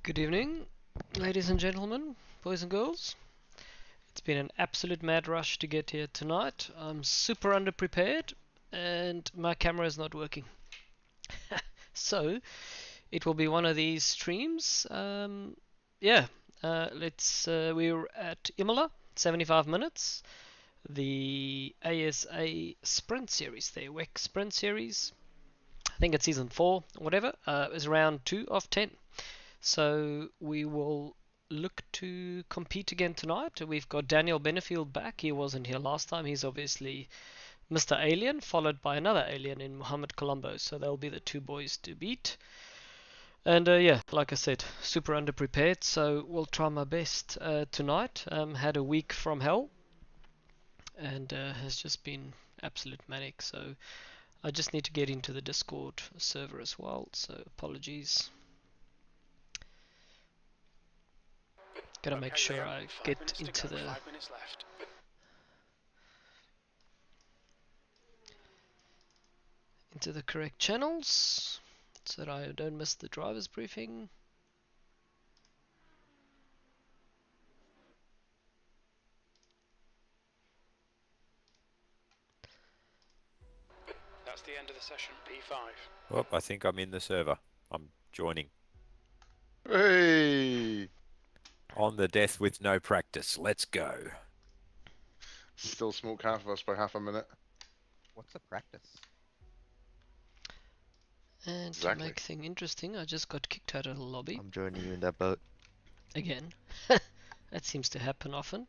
Good evening, ladies and gentlemen, boys and girls. It's been an absolute mad rush to get here tonight. I'm super underprepared and my camera is not working. So, it will be one of these streams. Yeah, we're at Imola, 75 minutes. The ASA Sprint Series, the WEC Sprint Series. I think it's season 4 or whatever. Is round 2 of 10. So we will look to compete again tonight. We've got Daniel Benefield back. He wasn't here last time. He's obviously Mr. Alien, followed by another alien in Mohammed Colombo. So they'll be the two boys to beat. And yeah, like I said, super underprepared. So we'll try my best tonight. Had a week from hell, and has just been absolute manic. So I just need to get into the Discord server as well. So apologies. Gotta make sure I get into the correct channels so that I don't miss the driver's briefing. That's the end of the session, P5. Well, I think I'm in the server. I'm joining. Hey! On the death with no practice. Let's go. Still smoke half of us by half a minute. What's the practice? And Exactly. to make things interesting, I just got kicked out of the lobby. I'm joining you in that boat. Again. That seems to happen often.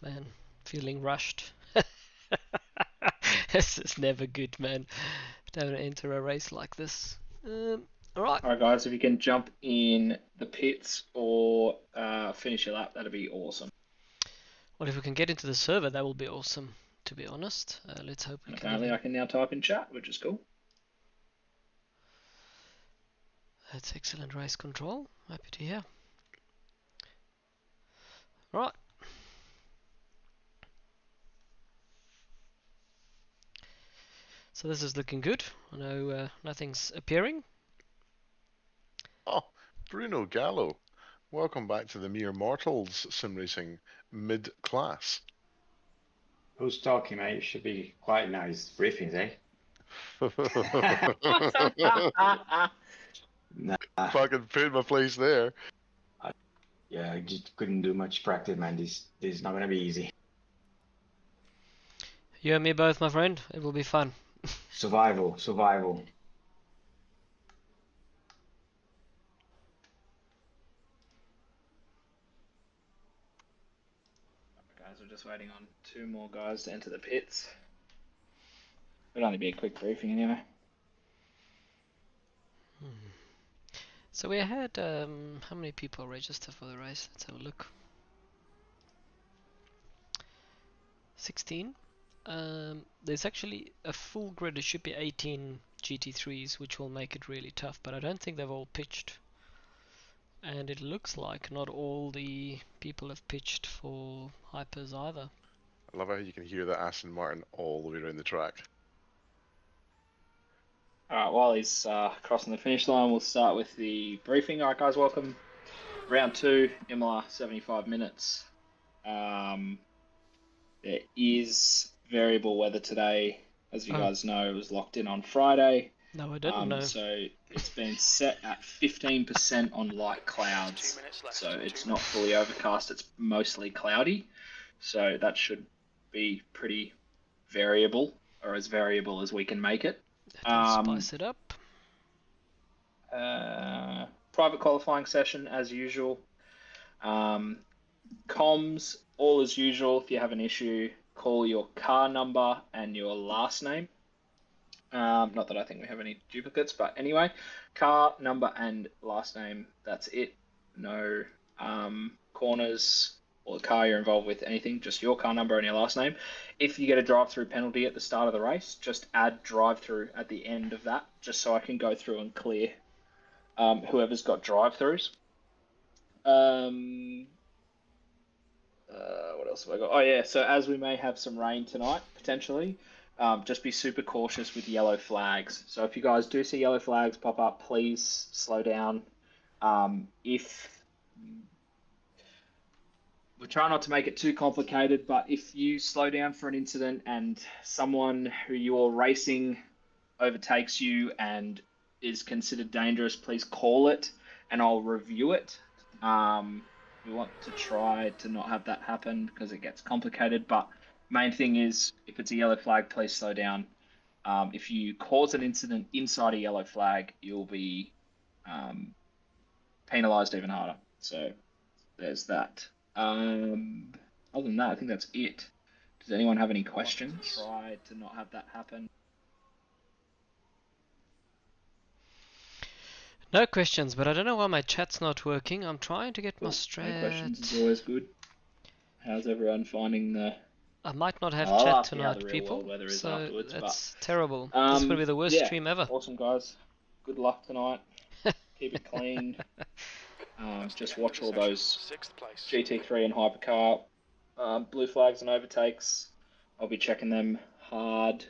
Man, feeling rushed. This is never good, man. Don't enter a race like this. Alright. Alright guys, if you can jump in the pits or finish your lap, that'd be awesome. Well, if we can get into the server, that will be awesome, to be honest. Let's hope we And can. apparently I can now type in chat, which is cool. That's excellent race control. Happy to hear. Right. So this is looking good. I know nothing's appearing. Oh, Bruno Gallo. Welcome back to the Mere Mortals sim racing mid-class. Who's talking, mate? It should be quite nice briefings, eh? Nah, Fucking paid my place there. yeah, I just couldn't do much practice, man. This is not gonna be easy. You and me both, my friend. It will be fun. Survival. Guys, we're just waiting on 2 more guys to enter the pits. It'll only be a quick briefing anyway. So we had how many people register for the race? Let's have a look. 16. There's actually a full grid. There should be 18 GT3s, which will make it really tough, but I don't think they've all pitched. And it looks like not all the people have pitched for hypers either. I love how you can hear that Aston Martin all the way around the track. Alright, while he's crossing the finish line, we'll start with the briefing. Alright guys, welcome. Round 2, Imola, 75 minutes. There is variable weather today. As you guys know, it was locked in on Friday. No, I didn't know. So it's been set at 15% on light clouds. So it's not fully overcast, it's mostly cloudy. So that should be pretty variable, or as variable as we can make it. Spice it up. Private qualifying session as usual. Comms, all as usual. If you have an issue, call your car number and your last name. Not that I think we have any duplicates, but anyway, car number and last name. That's it. No corners or the car you're involved with, anything. Just your car number and your last name. If you get a drive-through penalty at the start of the race, just add drive-through at the end of that, just so I can go through and clear whoever's got drive-throughs. What else have I got? Oh yeah, so as we may have some rain tonight, potentially, just be super cautious with yellow flags. So if you guys do see yellow flags pop up, please slow down. If we try not to make it too complicated, but if you slow down for an incident and someone who you're racing overtakes you and is considered dangerous, please call it and I'll review it. We want to try to not have that happen because it gets complicated, but main thing is if it's a yellow flag, please slow down. If you cause an incident inside a yellow flag, you'll be penalized even harder. So there's that. Other than that, I think that's it. Does anyone have any questions? Try to not have that happen. No questions, but I don't know why my chat's not working. I'm trying to get my Cool. strat. No questions is always good. How's everyone finding the? I might not have I'll chat ask you how tonight, the real people. world weather is So afterwards, that's terrible. This will be the worst yeah, stream ever. Awesome, guys. Good luck tonight. Keep it clean. Just watch all those Sixth place. GT3 and hypercar blue flags and overtakes. I'll be checking them hard.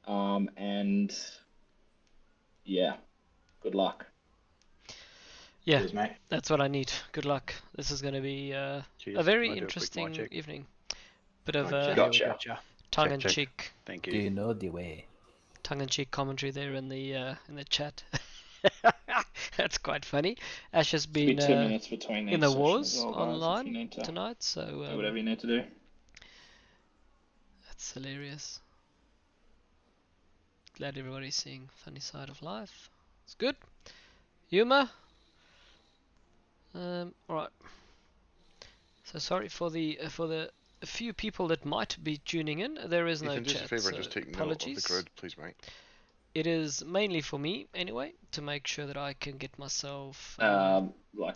And yeah, good luck. Yeah, Cheers, mate. that's what I need. Good luck. This is going to be a Cheers. very Can I do a quick mic interesting check? evening. Bit of Gotcha. tongue-in-cheek, Thank Do you. you know the way? tongue-in-cheek commentary there in the chat. That's quite funny. Ash has Be been 2 minutes between in each the session wars as well, guys, if you online need to tonight, so do whatever you need to do. that's hilarious. Glad everybody's seeing funny side of life. It's good. Humor. Alright. So sorry for the few people that might be tuning in. There is no Ethan, do us chat. a favour So and just take note of apologies. the grid, please, mate. It is mainly for me anyway to make sure that I can get myself Like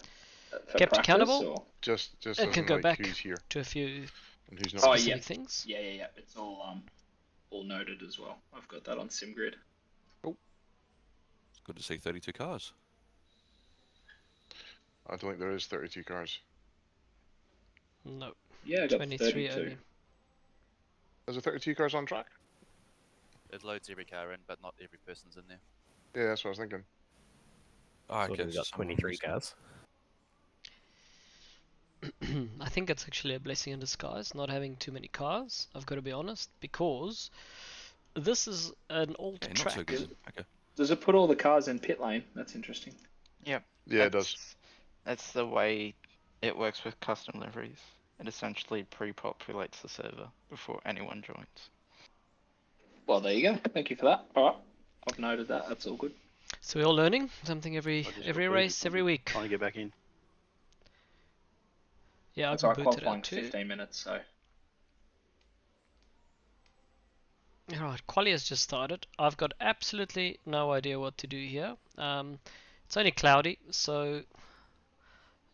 for kept practice, accountable. or? Just And as can in, go like, back who's here to a few and who's not. Oh, specific yeah. things. Yeah. It's all noted as well. I've got that on SimGrid. It's good to see 32 cars. I don't think there is 32 cars. No, Yeah, I got 23 32. only. Is there 32 cars on track? It loads every car in, but not every person's in there. Yeah, that's what I was thinking. Oh, So okay, we've got someone 23 missed. cars. I think it's actually a blessing in disguise not having too many cars. I've got to be honest, because this is an old Okay, not track. so good. Okay. Does it put all the cars in pit lane? That's interesting. Yeah, it does. That's the way it works with custom liveries. It essentially pre-populates the server before anyone joins. Well, there you go. Thank you for that. All right, I've noted that. That's all good. So we're all learning something every I just every got race, booted. every week. Trying to get back in. Yeah, I That's got our booted qualifying out too. 15 minutes. So Alright, quali has just started. I've got absolutely no idea what to do here. It's only cloudy, so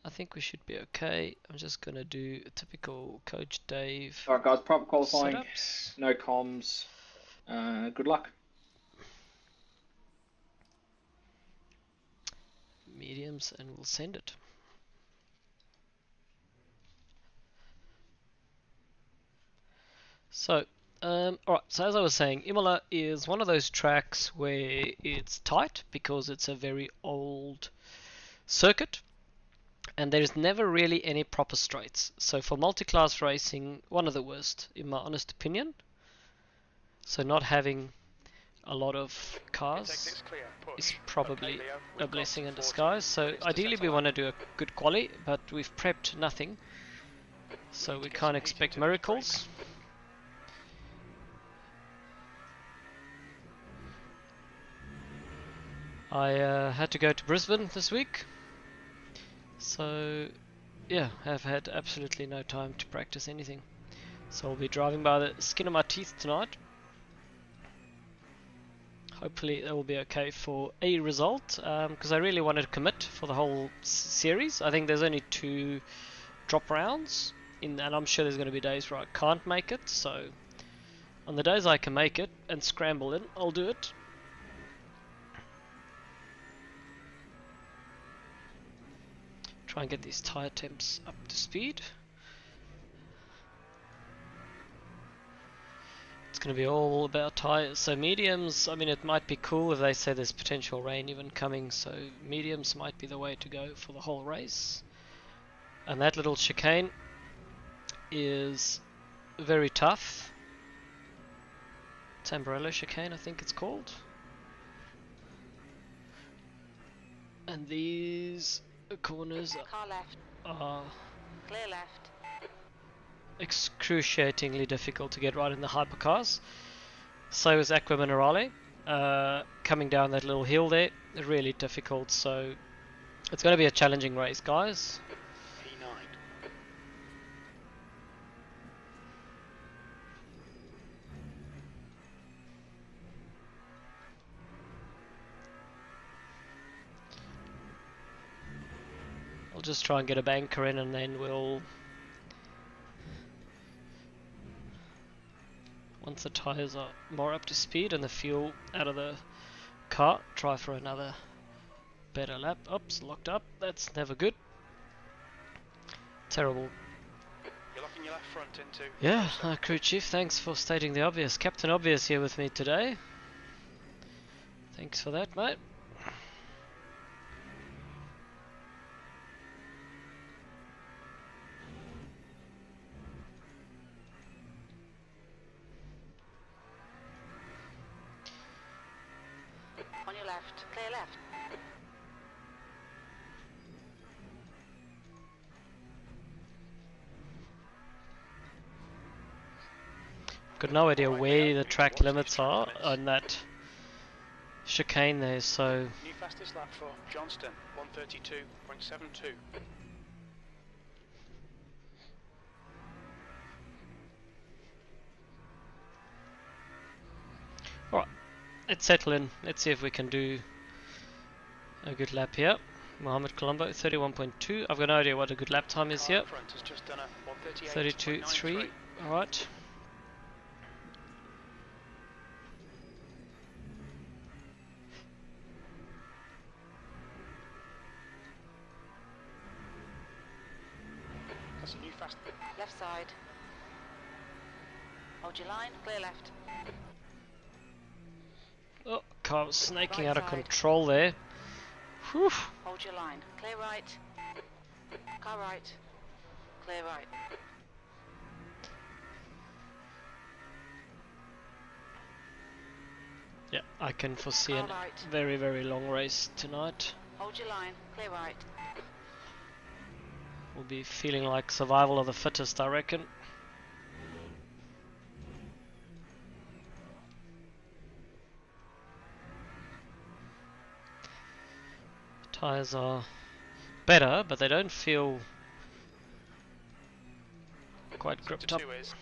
I think we should be okay. I'm just gonna do a typical Coach Dave all right, guys. Proper qualifying. setups. No comms. Good luck. Mediums, and we'll send it. So, alright, so as I was saying, Imola is one of those tracks where it's tight because it's a very old circuit and there's never really any proper straights. So for multi-class racing, one of the worst, in my honest opinion. So not having a lot of cars is probably a blessing in disguise. So ideally we want to do a good quali, but we've prepped nothing. So we can't expect miracles. I had to go to Brisbane this week, so yeah, I've had absolutely no time to practice anything. So I'll be driving by the skin of my teeth tonight. Hopefully that will be okay for a result, because I really wanted to commit for the whole series. I think there's only 2 drop rounds, and I'm sure there's going to be days where I can't make it, so on the days I can make it and scramble in, I'll do it. Try and get these tire temps up to speed. It's going to be all about tyres. So mediums, I mean, it might be cool if they say there's potential rain even coming, so mediums might be the way to go for the whole race. And that little chicane is very tough. Tamburello chicane, I think it's called. And these corners Car left, are clear left. excruciatingly difficult to get right in the hypercars. So is Aqua Minerale. Coming down that little hill there, really difficult, so it's going to be a challenging race, guys. P9. I'll just try and get a banker in, and then we'll, once the tyres are more up to speed and the fuel out of the car, try for another better lap. Oops, locked up. That's never good. Terrible. You're locking your left front into. Yeah, crew chief, thanks for stating the obvious. Captain Obvious here with me today. Thanks for that, mate. On your left, clear left. Got no idea Alright, where Leo, the we need to track watch these limits track are limits. on that chicane there, so New fastest lap for Johnston, 132.72. let's settle in. Let's see if we can do a good lap here. Mohammed Colombo, 31.2. I've got no idea what a good lap time is Car here. up front has just done a 32.3. 138.93. Alright. That's a new fast. Left side. Hold your line, clear left. Oh, car was snaking Right out of side. control there. Whew. Hold your line, clear right. Car right. Clear right. Yeah, I can foresee Car a right. very, very long race tonight. Hold your line, clear right. We'll be feeling like survival of the fittest, I reckon. Tires are better, but they don't feel quite gripped up. Sector 2 is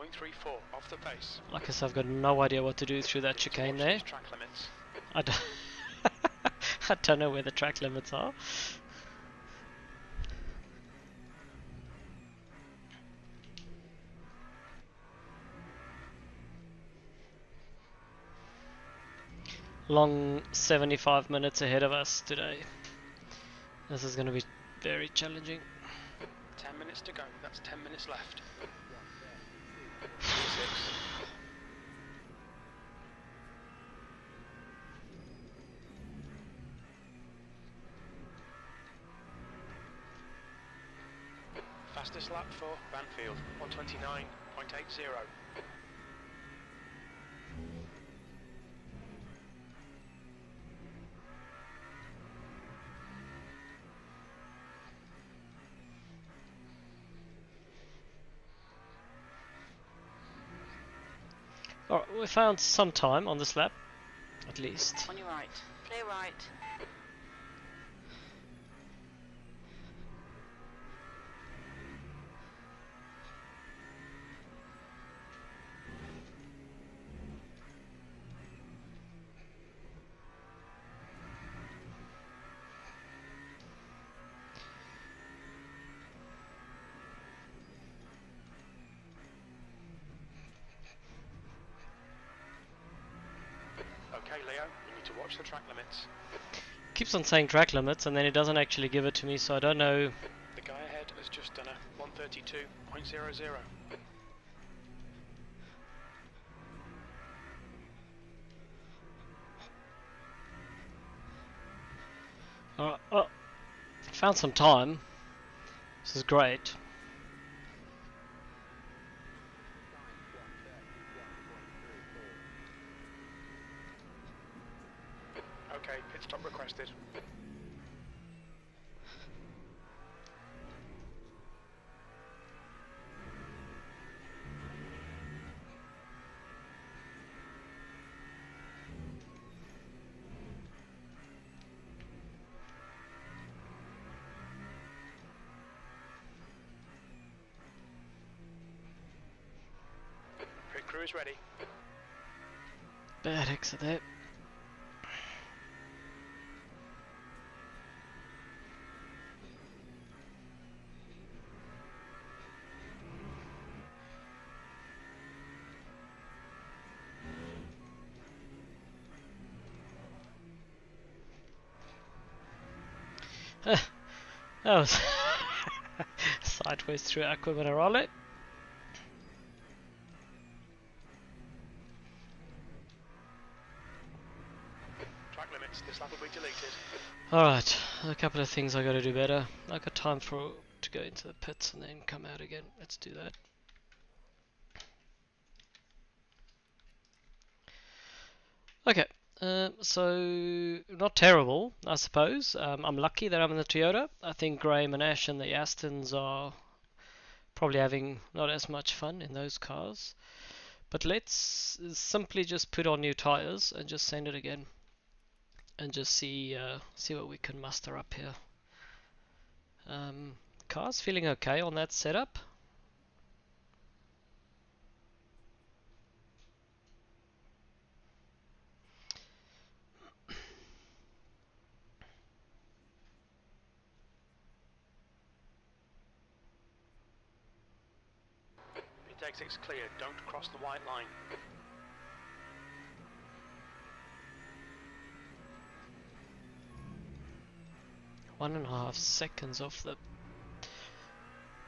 0.34 off the pace. Like I said, I've got no idea what to do through that We need to chicane watch there. these track limits. I don't, I don't know where the track limits are. Long 75 minutes ahead of us today. This is going to be very challenging. 10 minutes to go. That's 10 minutes left. 6. Fastest lap for Banfield, 129.80. Alright, we found some time on this lap, at least. On your right, clear right. Okay, Leo, you need to watch the track limits. Keeps on saying track limits and then it doesn't actually give it to me, so I don't know. The guy ahead has just done a 132.00. Alright, well, found some time. This is great. Okay, pit stop requested. Pit crew is ready. Bad exit there. That was sideways through Aqua Minerale. Track limits. This lap will be deleted. Alright, a couple of things I gotta do better. I got time to go into the pits and then come out again. Let's do that. Okay, so not terrible, I suppose. I'm lucky that I'm in the Toyota. I think Graham and Ash and the Astons are probably having not as much fun in those cars. But let's simply just put on new tires and just send it again, and just see what we can muster up here. Car's feeling okay on that setup. Pit exit's clear. Don't cross the white line. One and a half seconds off the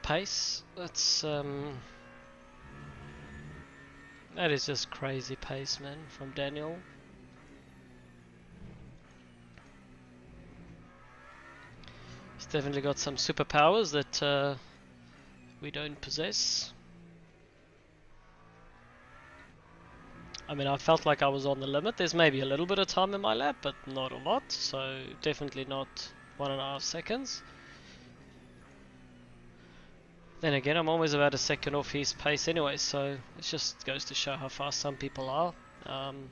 pace. That's that is just crazy pace, man, from Daniel. He's definitely got some superpowers that we don't possess. I mean, I felt like I was on the limit. There's maybe a little bit of time in my lap, but not a lot, so definitely not 1.5 seconds. Then again, I'm always about a second off his pace anyway, so it just goes to show how fast some people are. On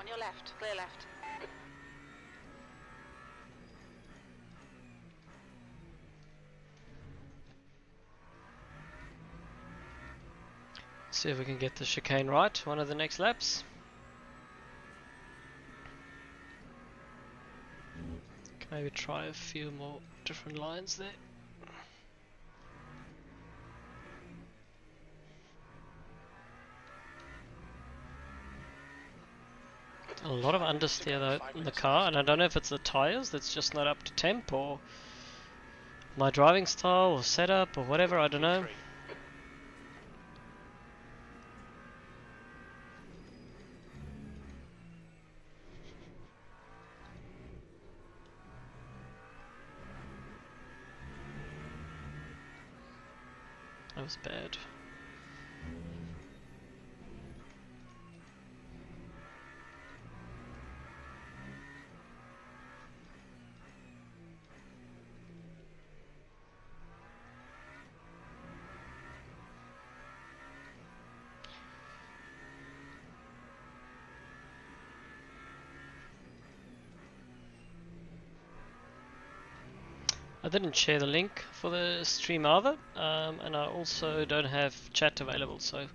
your left, clear left. See if we can get the chicane right one of the next laps. Can maybe try a few more different lines there. A lot of understeer though in the car, and I don't know if it's the tyres that's just not up to temp, or my driving style or setup or whatever, I don't know. That was bad. I didn't share the link for the stream either, and I also don't have chat available, so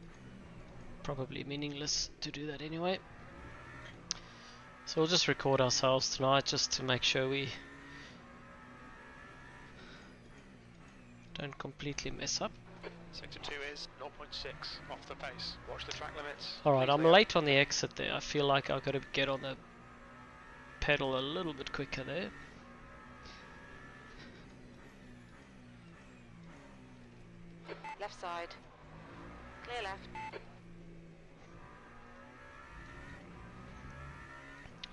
probably meaningless to do that anyway. So we'll just record ourselves tonight just to make sure we don't completely mess up. Sector 2 is 0.6 off the pace. Watch the track limits. Alright, Please I'm lay late on the exit there. I feel like I've got to get on the pedal a little bit quicker there. Left side. Clear left.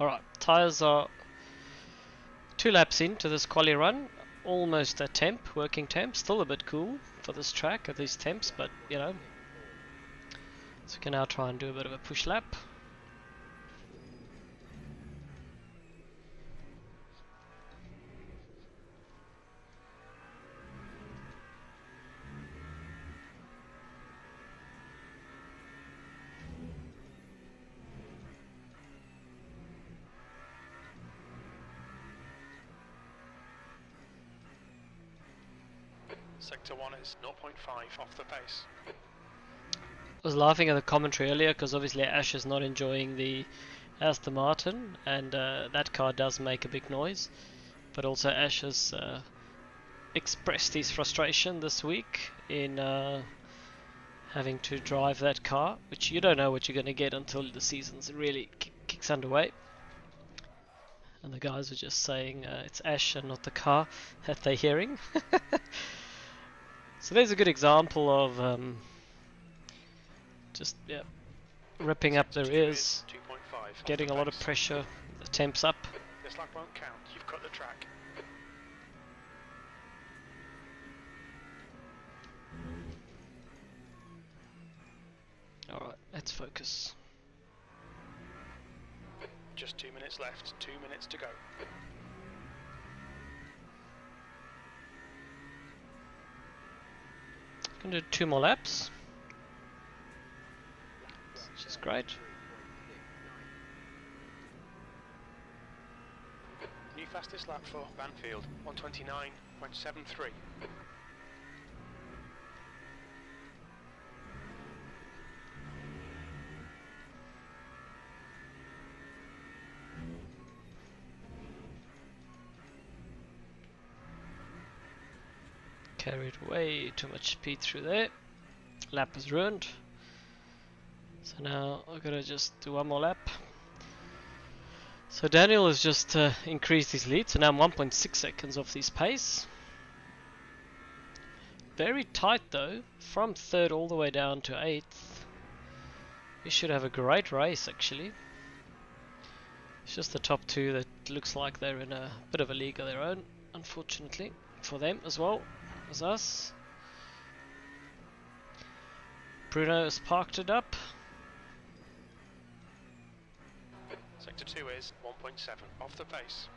Alright, tyres are 2 laps into this quali run. Almost at temp, working temp. Still a bit cool for this track at these temps, but you know. So we can now try and do a bit of a push lap. Sector 1 is 0.5 off the pace. I was laughing at the commentary earlier because obviously Ash is not enjoying the Aston Martin, and that car does make a big noise. But also Ash has expressed his frustration this week in having to drive that car, which you don't know what you're going to get until the season's really kicks underway. And the guys were just saying it's Ash and not the car that they're hearing. So there's a good example of just ripping up the rears, getting a lot of pressure, the temps up. This lap won't count, you've cut the track. Alright, let's focus. Just 2 minutes left, 2 minutes to go. Gonna do 2 more laps, which is great. New fastest lap for Banfield, 129.73. Carried way too much speed through there. Lap is ruined. So now I've got to just do 1 more lap. So Daniel has just increased his lead, so now I'm 1.6 seconds off his pace. Very tight though, from 3rd all the way down to 8th. We should have a great race actually. It's just the top 2 that looks like they're in a bit of a league of their own, unfortunately, for them as well as us. Bruno has parked it up. Sector 2 is 1.7 off the pace.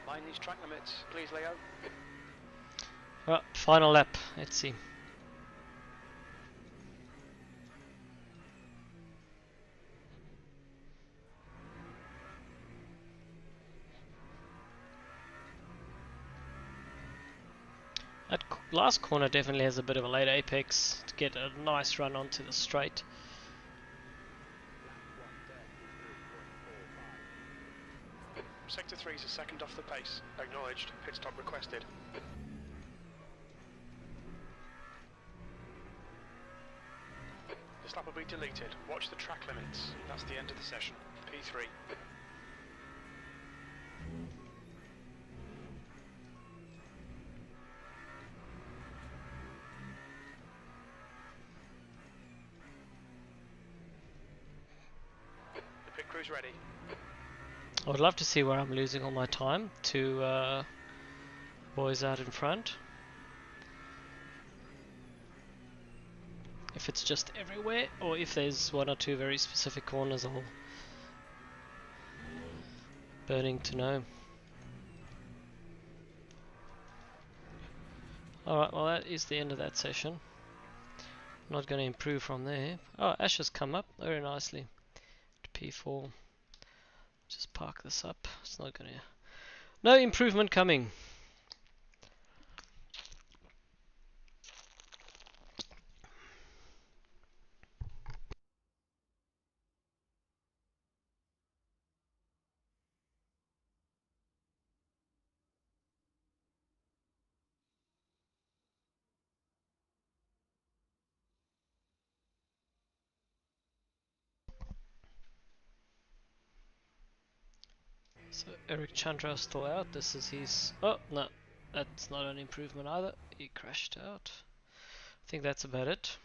Mind these track limits, please, Leo. Right, final lap, let's see. That last corner definitely has a bit of a late apex to get a nice run onto the straight. Sector 3 is a second off the pace. Acknowledged. Pit stop requested. This lap will be deleted. Watch the track limits. That's the end of the session. P3. The pit crew's ready. I would love to see where I'm losing all my time to boys out in front. If it's just everywhere, or if there's 1 or 2 very specific corners, I'll burning to know. Alright, well that is the end of that session. I'm not going to improve from there. Oh, Ash has come up very nicely to P4. Just park this up. It's not going to... No improvement coming. So Eric Chandra is still out. This is his... Oh, no. That's not an improvement either. He crashed out. I think that's about it.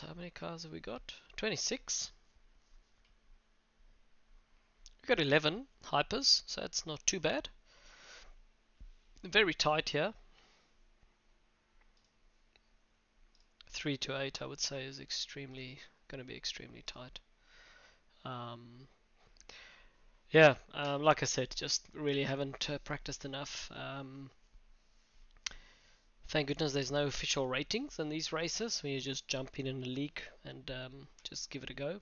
how many cars have we got? 26. We've got 11 hypers, so that's not too bad. Very tight here. 3 to 8, I would say, is going to be extremely tight. Yeah, like I said, just really haven't practiced enough. Thank goodness there's no official ratings in these races, where you just jump in a league and just give it a go.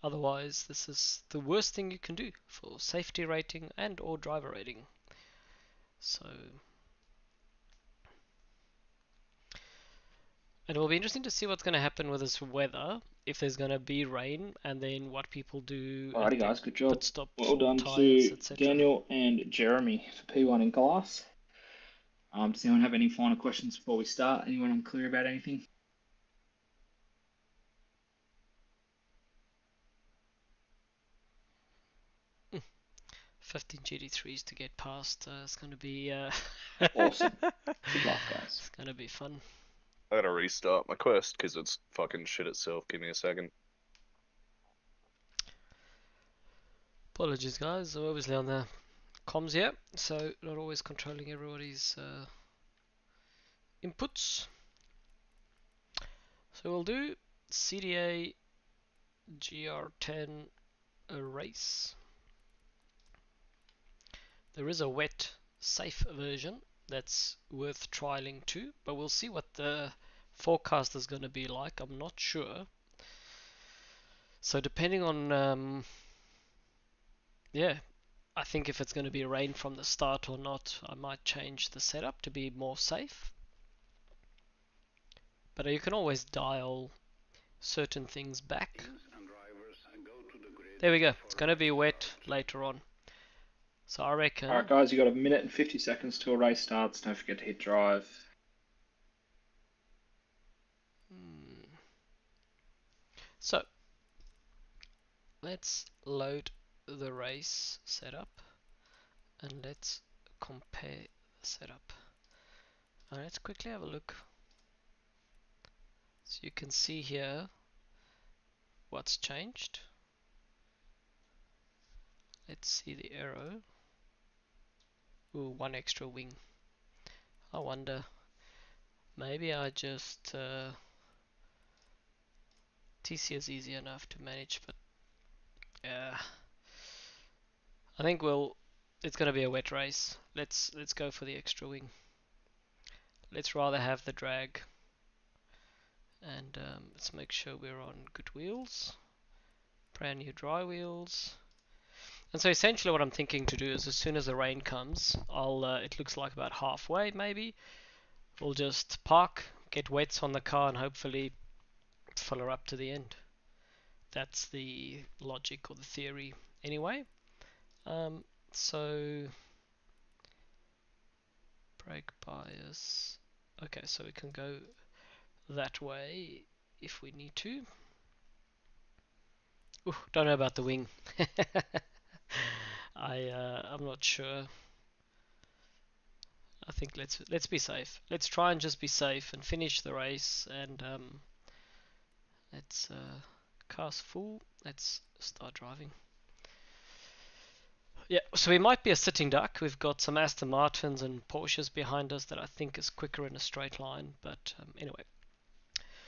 Otherwise, this is the worst thing you can do for safety rating and or driver rating. So, and it will be interesting to see what's going to happen with this weather, if there's going to be rain, and then what people do. Alrighty, guys, good job. Pit stops, Well done tires, to etc. Daniel and Jeremy for P1 in class. Does anyone have any final questions before we start? Anyone unclear about anything? 15 GT3s to get past. It's going to be Awesome. Good luck, guys. It's going to be fun. I gotta restart my quest because it's fucking shit itself. Give me a second. Apologies, guys. I'm obviously on the comms here, so not always controlling everybody's inputs. So we'll do CDA GR10 race. There is a wet, safe version that's worth trialing too, but we'll see what the forecast is going to be like. I'm not sure. So depending on, yeah, I think if it's going to be rain from the start or not, I might change the setup to be more safe. But you can always dial certain things back. There we go. It's going to be wet later on. So I reckon... Alright guys, you got a minute and 50 seconds till a race starts. Don't forget to hit drive. So, let's load the race setup and let's compare the setup. Let's quickly have a look. So you can see here what's changed. Let's see the arrow. Ooh, one extra wing. I wonder, maybe I just TC is easy enough to manage, but yeah, I think it's gonna be a wet race. Let's go for the extra wing. Let's rather have the drag, and let's make sure we're on good wheels, brand new dry wheels. And so essentially what I'm thinking to do is, as soon as the rain comes, it looks like about halfway maybe, we'll just park, get wets on the car, and hopefully fill her up to the end. That's the logic or the theory anyway. So brake bias. Okay, so we can go that way if we need to. Ooh, don't know about the wing. I'm not sure. I think let's be safe. Let's try and just be safe and finish the race. And let's car's full. Let's start driving. Yeah, so we might be a sitting duck. We've got some Aston Martins and Porsches behind us that I think is quicker in a straight line. But anyway.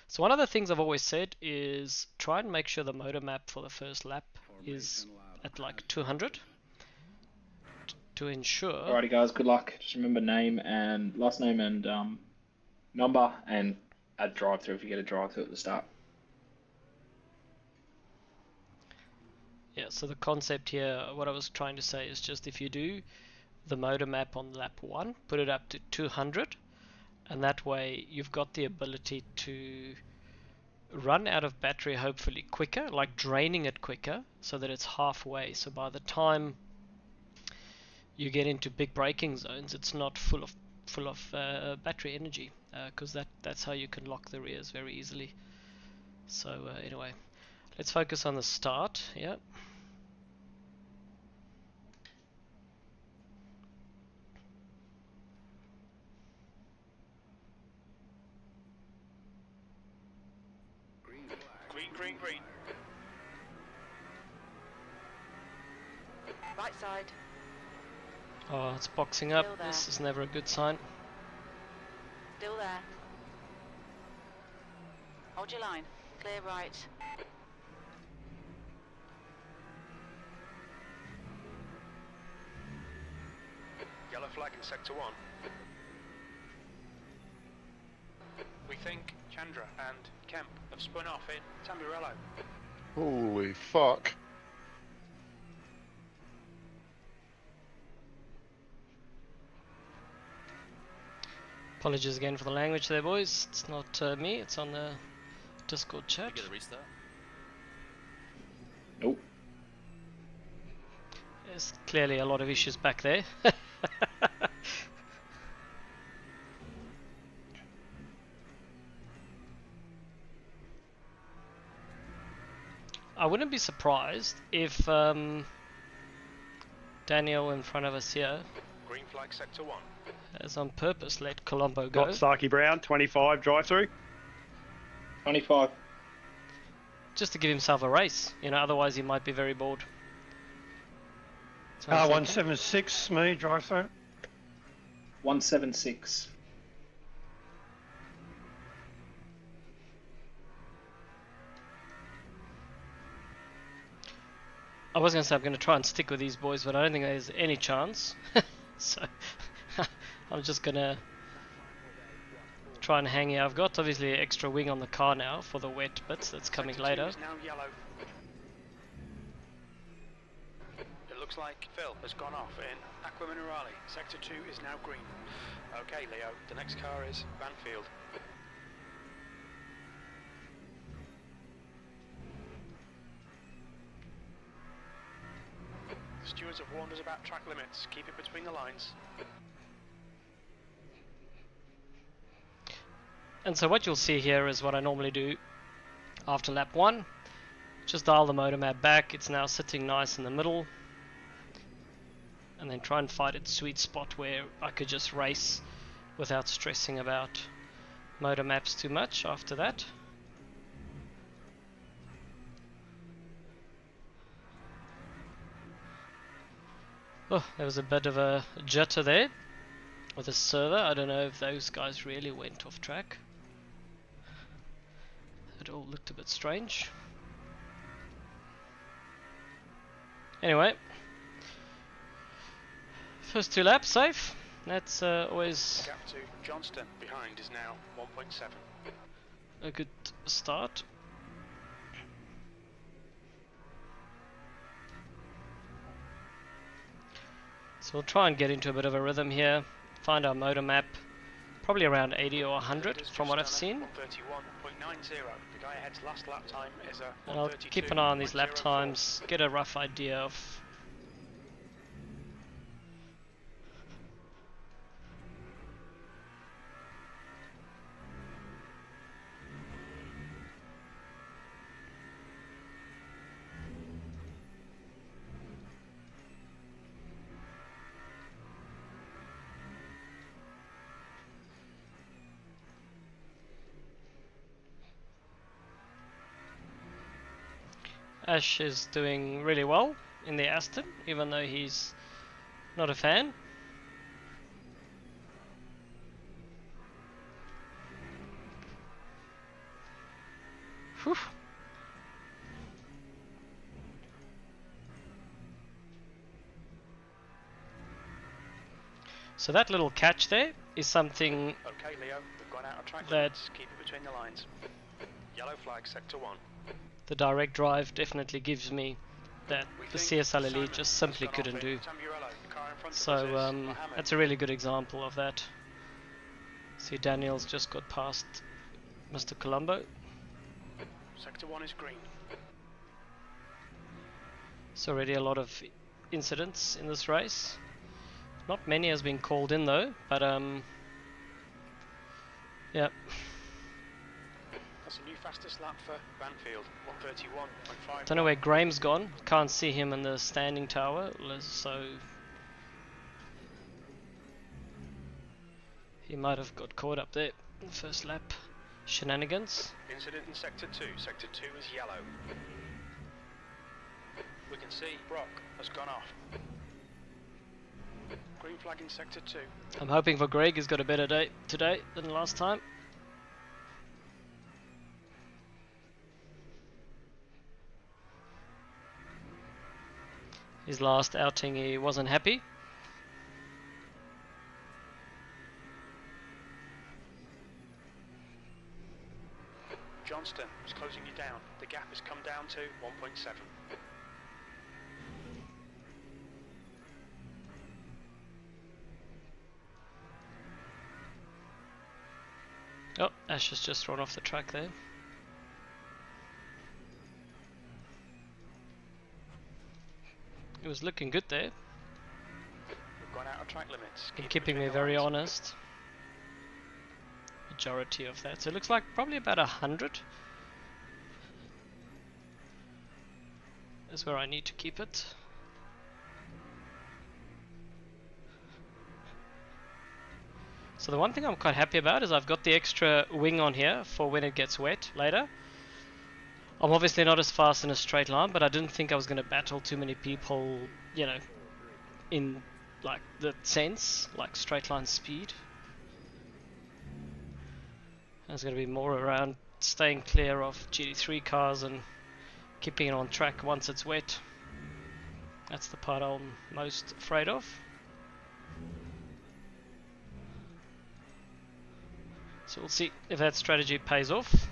So one of the things I've always said is try and make sure the motor map for the first lap is at like 200 to ensure. Alrighty guys, good luck. Just remember name and last name and number, and add drive through if you get a drive through at the start. Yeah, so the concept here, what I was trying to say is just if you do the motor map on lap 1, put it up to 200, and that way you've got the ability to run out of battery hopefully quicker, like draining it quicker, so that it's halfway. So by the time you get into big braking zones, it's not full of battery energy, because that's how you can lock the rears very easily. So anyway, let's focus on the start. Yeah. Green, green. Right side. Oh, it's boxing up. Still there. This is never a good sign. Still there. Hold your line. Clear right. Yellow flag in sector 1. We think Chandra and Kemp have spun off in Tamburello. Holy fuck. Apologies again for the language there, boys. It's not me, it's on the Discord Did we chat. get a restart? Nope. There's clearly a lot of issues back there. I wouldn't be surprised if Daniel in front of us here Green flag sector 1. has on purpose let Colombo go. Got Starkey Brown, 25 drive through. 25. Just to give himself a race, you know, otherwise he might be very bored. So I'm thinking- 176, me, drive through. 176. I was going to say I'm going to try and stick with these boys, but I don't think there's any chance. So I'm just going to try and hang here. I've got obviously extra wing on the car now for the wet bits that's coming Sector 2 later. is now yellow. It looks like Phil has gone off in Aqua Minerale. Sector 2 is now green. Okay, Leo, the next car is Banfield. The stewards have warned us about track limits. Keep it between the lines. And so what you'll see here is what I normally do after lap 1. Just dial the motor map back. It's now sitting nice in the middle. And then try and find its sweet spot where I could just race without stressing about motor maps too much after that. Oh, there was a bit of a jitter there with the server. I don't know if those guys really went off track. It all looked a bit strange. Anyway, first 2 laps safe. That's always Gap to Johnston behind is now 1.7. a good start. So we'll try and get into a bit of a rhythm here. Find our motor map. Probably around 80 or 100 from what I've seen. 131.90. The guy ahead's last lap time is a And I'll keep an eye on these lap times, get a rough idea of Ash is doing really well in the Aston, even though he's not a fan. Whew. So that little catch there is something Okay, Leo, we've gone out of track that limits. Keep it between the lines. Yellow flag, sector 1. the direct drive definitely gives me that the CSL Elite just simply couldn't do. So that's a really good example of that. See, Daniel's just got past Mr. Colombo. Sector 1 is green. It's already a lot of incidents in this race. Not many has been called in though, but yeah. That's a new fastest lap for Banfield, 131.5. Don't know where Graham's gone. Can't see him in the standing tower, so he might have got caught up there in the first lap. shenanigans. Incident in Sector 2. Sector 2 is yellow. We can see Brock has gone off. Green flag in Sector 2. I'm hoping for Greg. He's got a better day today than last time. His last outing, he wasn't happy. Johnston is closing you down. The gap has come down to 1.7. Oh, Ash has just run off the track there. It was looking good there. We've gone out of track limits. Been Keep keeping me between the very lines. honest. Majority of that. So it looks like probably about 100 is where I need to keep it. So the one thing I'm quite happy about is I've got the extra wing on here for when it gets wet later. I'm obviously not as fast in a straight line, but I didn't think I was going to battle too many people, you know, in like the sense, like straight line speed. There's going to be more around staying clear of GT3 cars and keeping it on track once it's wet. That's the part I'm most afraid of. So we'll see if that strategy pays off.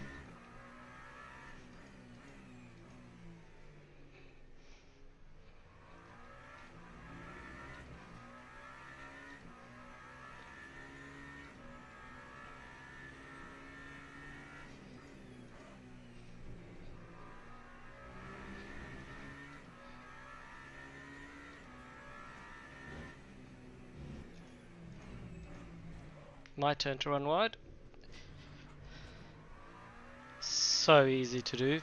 My turn to run wide. So easy to do.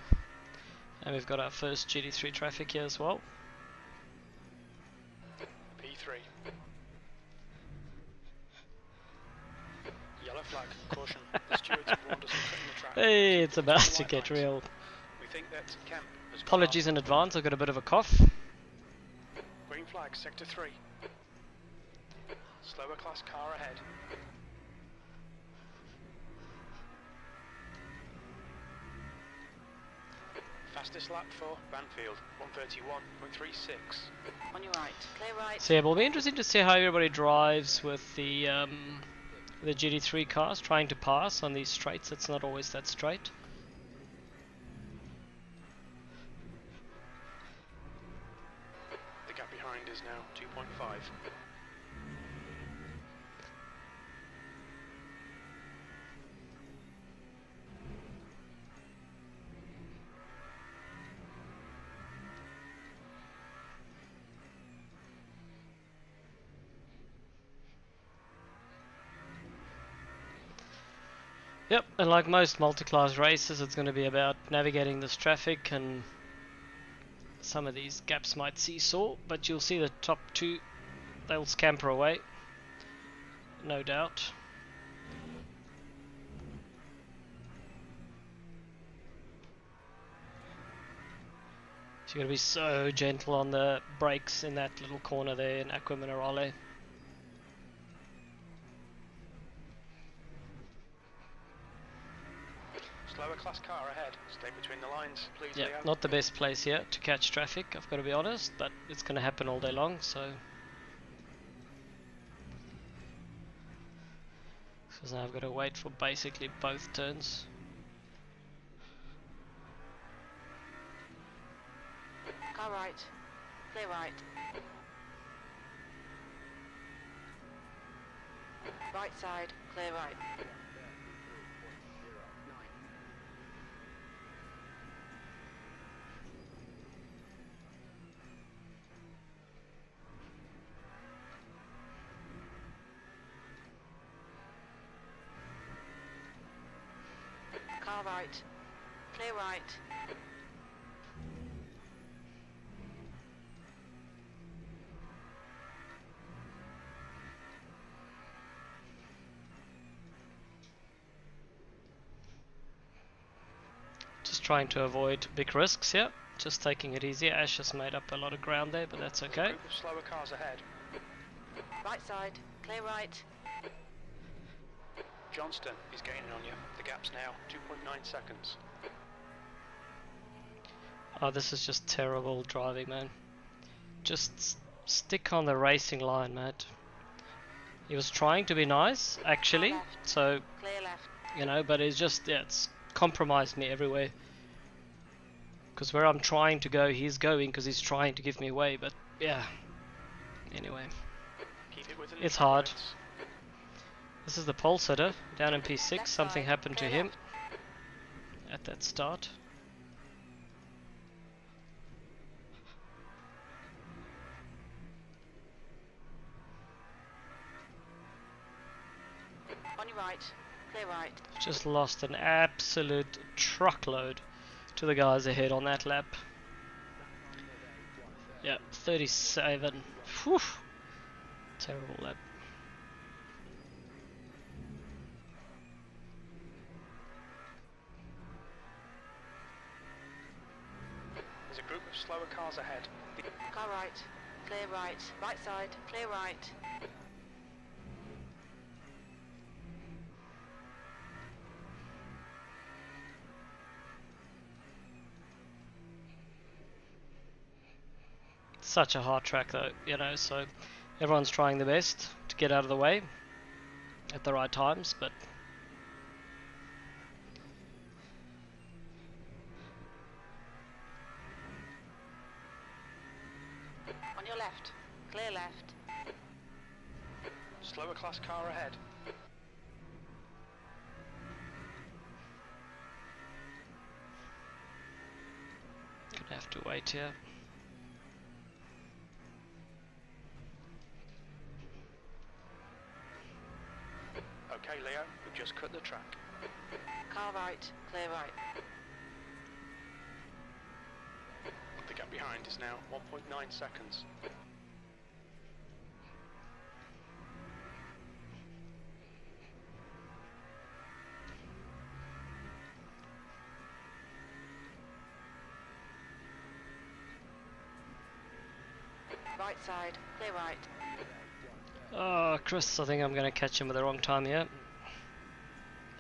And we've got our first GT3 traffic here as well. P3. Yellow flag. Caution. The stewards have warned us of cutting the track. Hey, it's Keep about between to the get white lines. real. We think that Kemp has gone Apologies off. in advance, I've got a bit of a cough. Green flag, Sector 3. Slower class car ahead. Fastest lap for Banfield, 131.36. On your right. Clear right. So yeah, it'll be interesting to see how everybody drives with the GT3 cars, trying to pass on these straights. It's not always that straight. The gap behind is now 2.5. Yep, and like most multi-class races, it's going to be about navigating this traffic, and some of these gaps might seesaw, but you'll see the top two, they'll scamper away, no doubt. So you're going to be so gentle on the brakes in that little corner there in Acqua Minerale. Slower class car ahead. Stay between the lines, please, Yeah, Leo. not the best place here to catch traffic, I've got to be honest, but it's going to happen all day long, so... Because now I've got to wait for basically both turns. Car right. Clear right. Right side. Clear right. Car right. Clear right. trying to avoid big risks here. Just taking it easy. Ash has made up a lot of ground there, but that's There's okay. a group of slower cars ahead. Right side, clear right. Johnston is gaining on you. The gap's now 2.9 seconds. Oh, this is just terrible driving, man. Just stick on the racing line, mate. He was trying to be nice, actually, left. so, Clear left. you know, but it's just, yeah, it's compromised me everywhere. Because where I'm trying to go, he's going because he's trying to give me away, but, yeah. Anyway, Keep it within it's the track hard. limits. This is the pole sitter, down in P6, Left something side, happened to clear him left. at that start. On your right, clear right. Just lost an absolute truckload to the guys ahead on that lap. Yeah, 37. Whew. Terrible lap. There's a group of slower cars ahead. Car right, clear right. Right side, clear right. Such a hard track though, you know, so everyone's trying their best to get out of the way at the right times, but On your left, clear left. Slower class car ahead. gonna have to wait here. Okay, Leo, we've just cut the track. Car right, clear right. The gap behind is now 1.9 seconds. Right side, clear right. Oh, Chris, I think I'm gonna catch him at the wrong time here.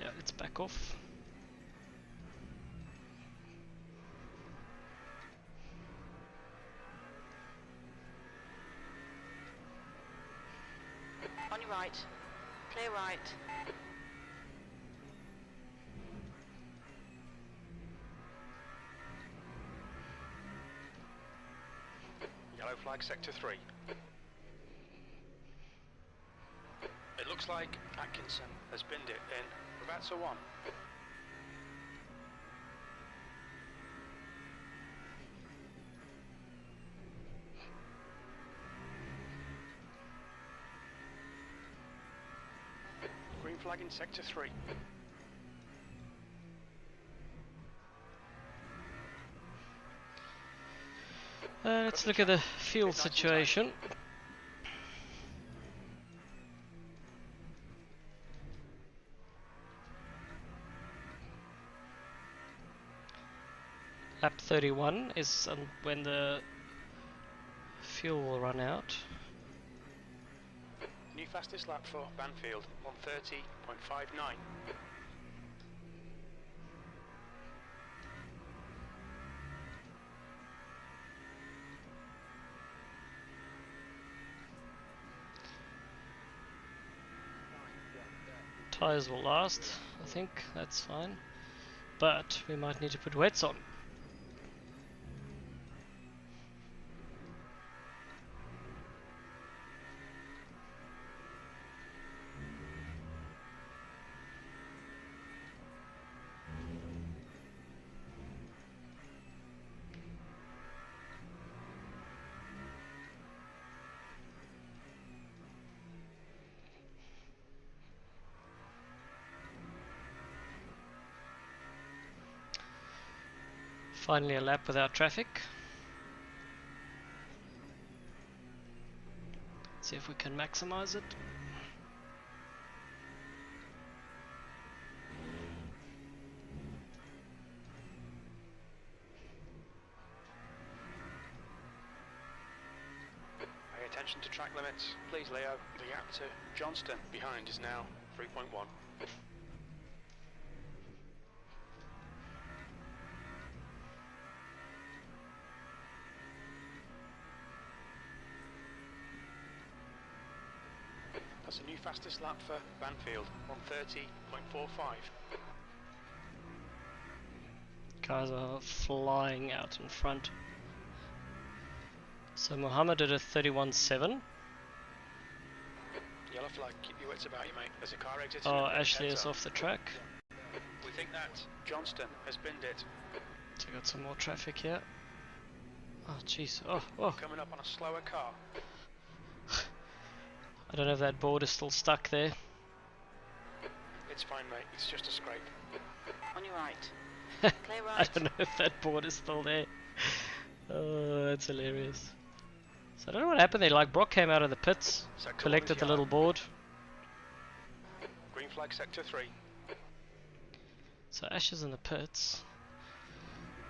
Yeah, it's back off. On your right, clear right. Yellow flag sector 3. It looks like Atkinson has binned it in Ravatsa 1. Green flag in sector 3. Let's look at the fuel situation. Lap 31 is when the fuel will run out. New fastest lap for Banfield, 1:30.59. Tyres will last, I think, that's fine. But we might need to put wets on. Finally a lap without traffic. See if we can maximize it. attention to track limits. Please, Leo. The gap to Johnston behind is now 3.1. That's a new fastest lap for Banfield, 1:30.45. Cars are flying out in front. So Mohammed did a 31.7. Yellow flag, keep your wits about you, mate. There's a car exiting. Oh, Ashley is off the track. We think that Johnston has binned it. So got some more traffic here. Oh jeez, oh. Coming up on a slower car. I don't know if that board is still stuck there. It's fine, mate. It's just a scrape. On your right. Clear right. I don't know if that board is still there. Oh, that's hilarious. So I don't know what happened there. Like Brock came out of the pits, Sector collected the little board. Green flag, sector 3. So Ash is in the pits.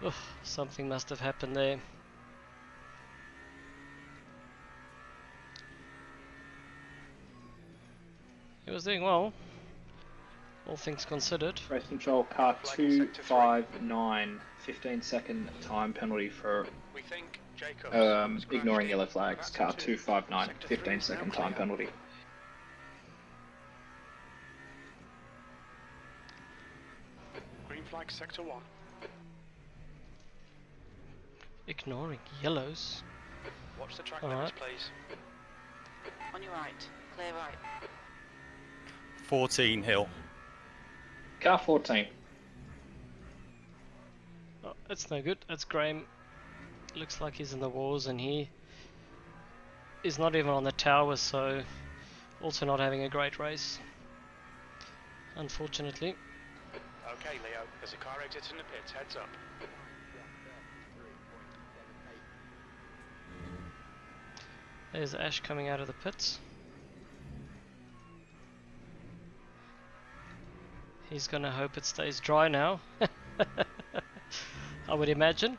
Oh, something must have happened there. He was doing well, all things considered. Race control car 259, 15-second time penalty for We think Jacobs ignoring yellow flags. Car 259, 15-second time penalty. Green flag, sector 1. Ignoring yellows. Watch the track All limits, right. please. On your right. Clear right. 14 Hill. Car 14. Oh, that's no good. That's Graham. Looks like he's in the wars and he is not even on the tower, so also not having a great race, unfortunately. Okay, Leo. There's a car exiting the pits. Heads up. There's Ash coming out of the pits. He's gonna hope it stays dry now. I would imagine.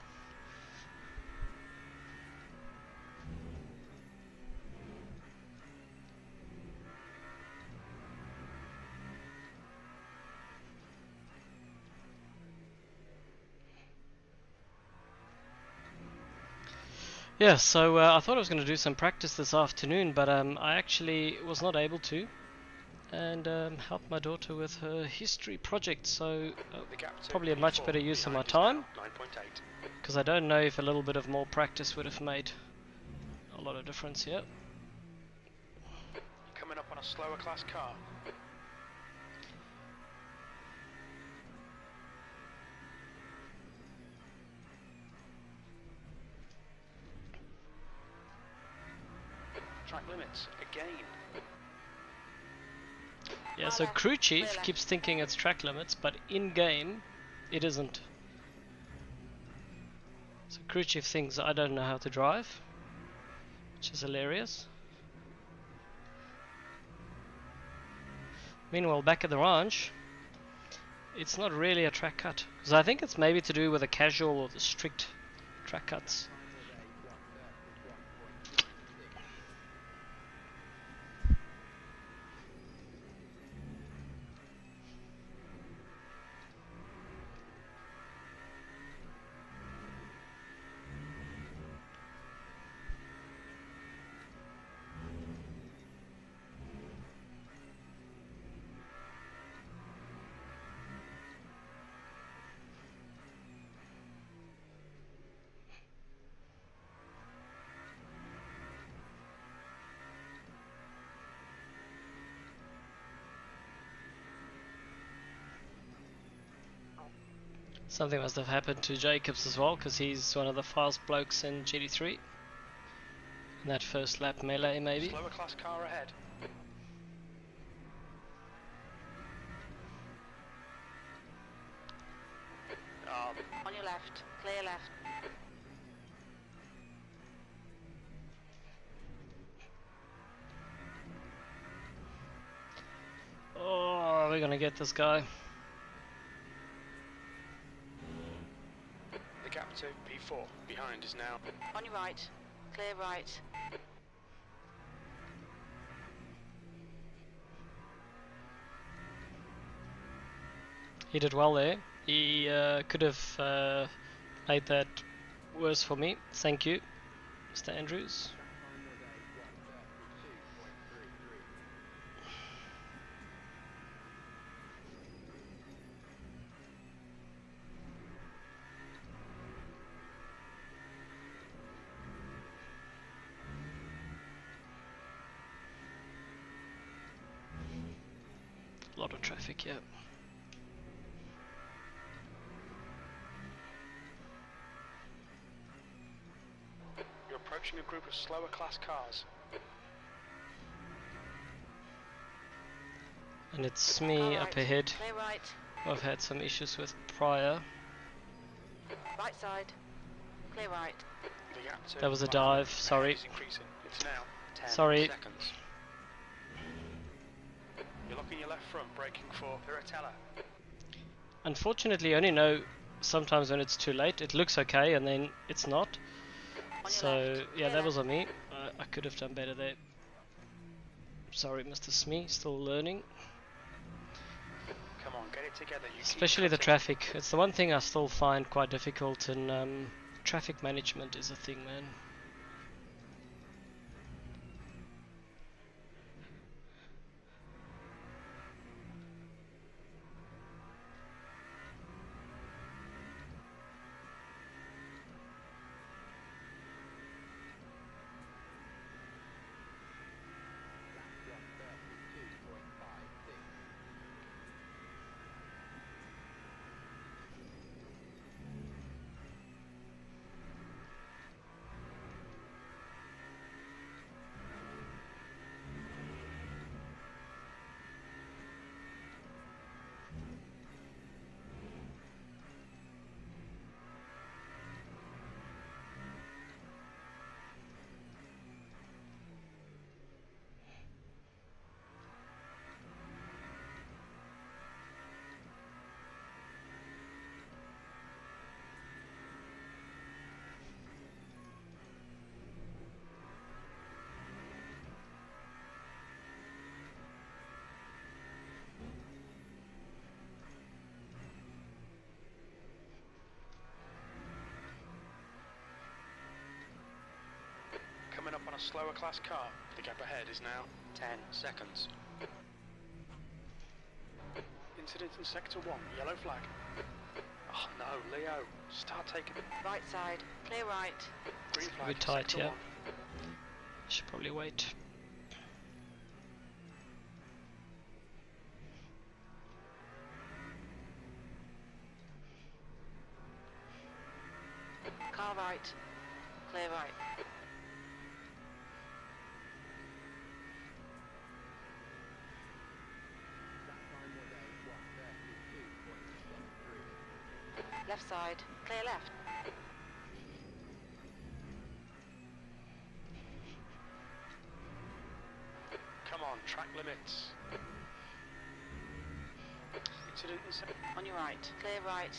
Yeah, so I thought I was going to do some practice this afternoon, but I actually was not able to, and helped my daughter with her history project, so probably a much better use of my time, because I don't know if a little bit of more practice would have made a lot of difference here. Coming up on a slower class car. Track limits again. Yeah, so crew chief keeps thinking it's track limits, but in game it isn't. So crew chief thinks I don't know how to drive, which is hilarious. Meanwhile, back at the ranch, it's not really a track cut, because I think it's maybe to do with the casual or the strict track cuts. Something must have happened to Jacobs as well, because he's one of the fast blokes in GT3. In that first lap melee, maybe. Slower class car ahead. On your left. Clear left. Oh, we're gonna get this guy. The gap to P4 behind is now. On your right. Clear right. He did well there. He could have made that worse for me. Thank you, Mr. Andrews. A lot of traffic, yeah. You're approaching a group of slower class cars. And it's me Car up right. ahead. Clear right. Who I've had some issues with prior. Right side. Clear right. The gap to That was a Mohammed dive, ahead sorry. is increasing. It's now 10 Sorry. seconds. You're looking your left front, braking for Piratella. Unfortunately, I only know sometimes when it's too late. It looks okay and then it's not. On your So left. yeah, Clear that was left. on me. I could have done better there. Sorry, Mr. Smee, still learning. Come on, get it together. You keep Especially the cutting. traffic. It's the one thing I still find quite difficult, and traffic management is a thing, man. Coming up on a slower class car. The gap ahead is now 10 seconds. Incident in sector 1, yellow flag. Oh no, Leo, start taking it. Right side. Clear right. Green A flag. bit tight, sector yeah. 1. Should probably wait. Car right. Clear right. Left side. Clear left. Come on, track limits. Incident in sector. On your right. Clear right.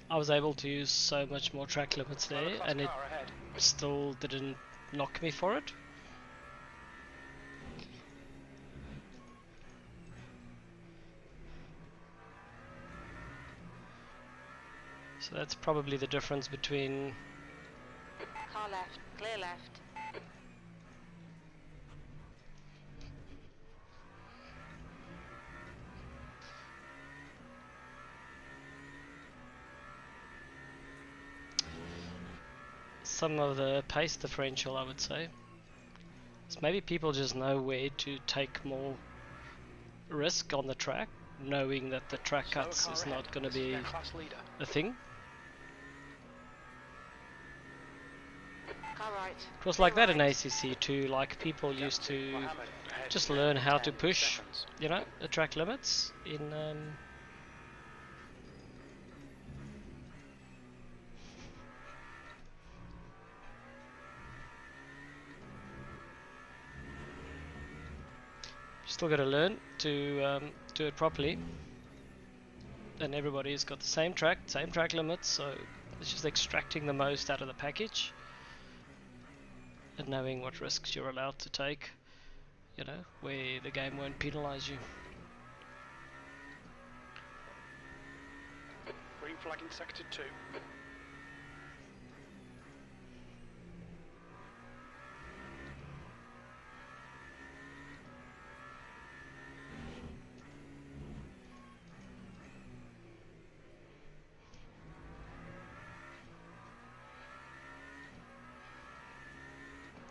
I was able to use so much more track limits Slower there, class and it car ahead. still didn't knock me for it. So that's probably the difference between Car left. Clear left. some of the pace differential, I would say. So maybe people just know where to take more risk on the track, knowing that the track Slower cuts car is ahead. not going to This is be their class leader. a thing. Car right. It was Clear like that in right. ACC too, like people Gap used to Mohammed ahead just now, learn how to 10 push, seconds. you know, the track limits in Still got to learn to do it properly. And everybody's got the same track limits, so it's just extracting the most out of the package and knowing what risks you're allowed to take, you know, where the game won't penalise you. Green flag in sector 2.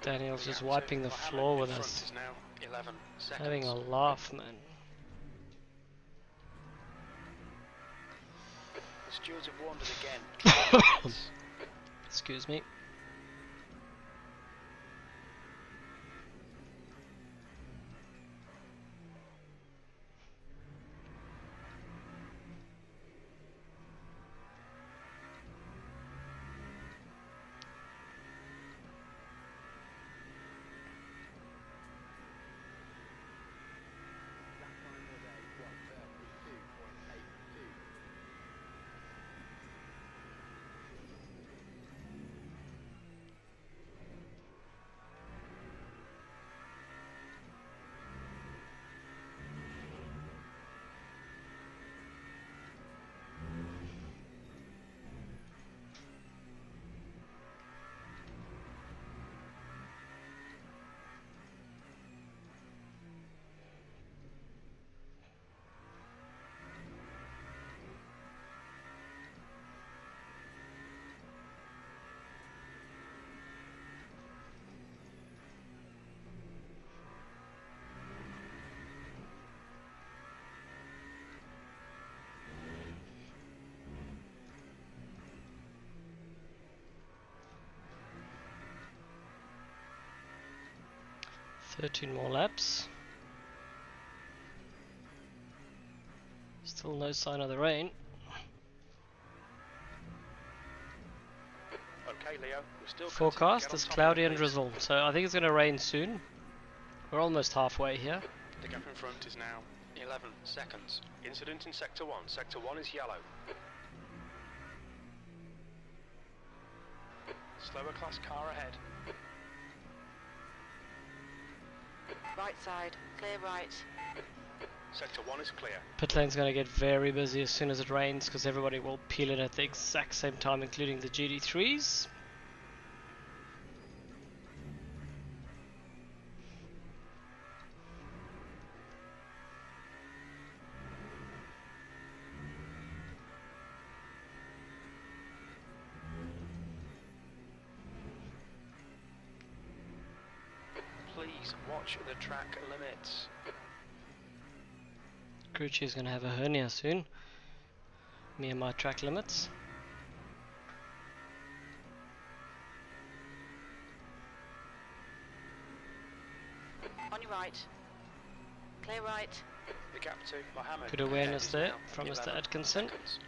Daniel's just wiping the floor with us. Is now 11 seconds. Having a laugh, man. The stewards have wandered again. Excuse me. Thirteen more laps. Still no sign of the rain. Okay, Leo, we're still Forecast is cloudy and drizzle, so I think it's going to rain soon. We're almost halfway here. The gap in front is now 11 seconds. Incident in sector 1. Sector 1 is yellow. Slower class car ahead. Right side, clear right. Sector 1 is clear. Pit lane's going to get very busy as soon as it rains because everybody will peel in at the exact same time, including the GD3s. Please watch the track limits. Crew chief's going to have a hernia soon. Me and my track limits. On your right. Clear right. The gap to Mohammed. Good awareness is there now from 11 Mr. Atkinson. seconds.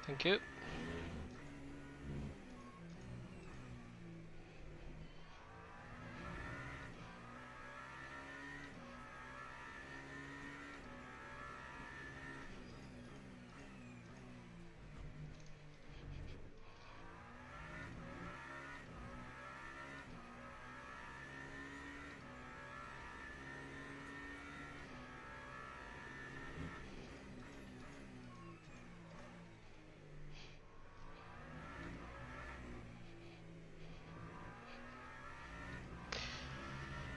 Thank you.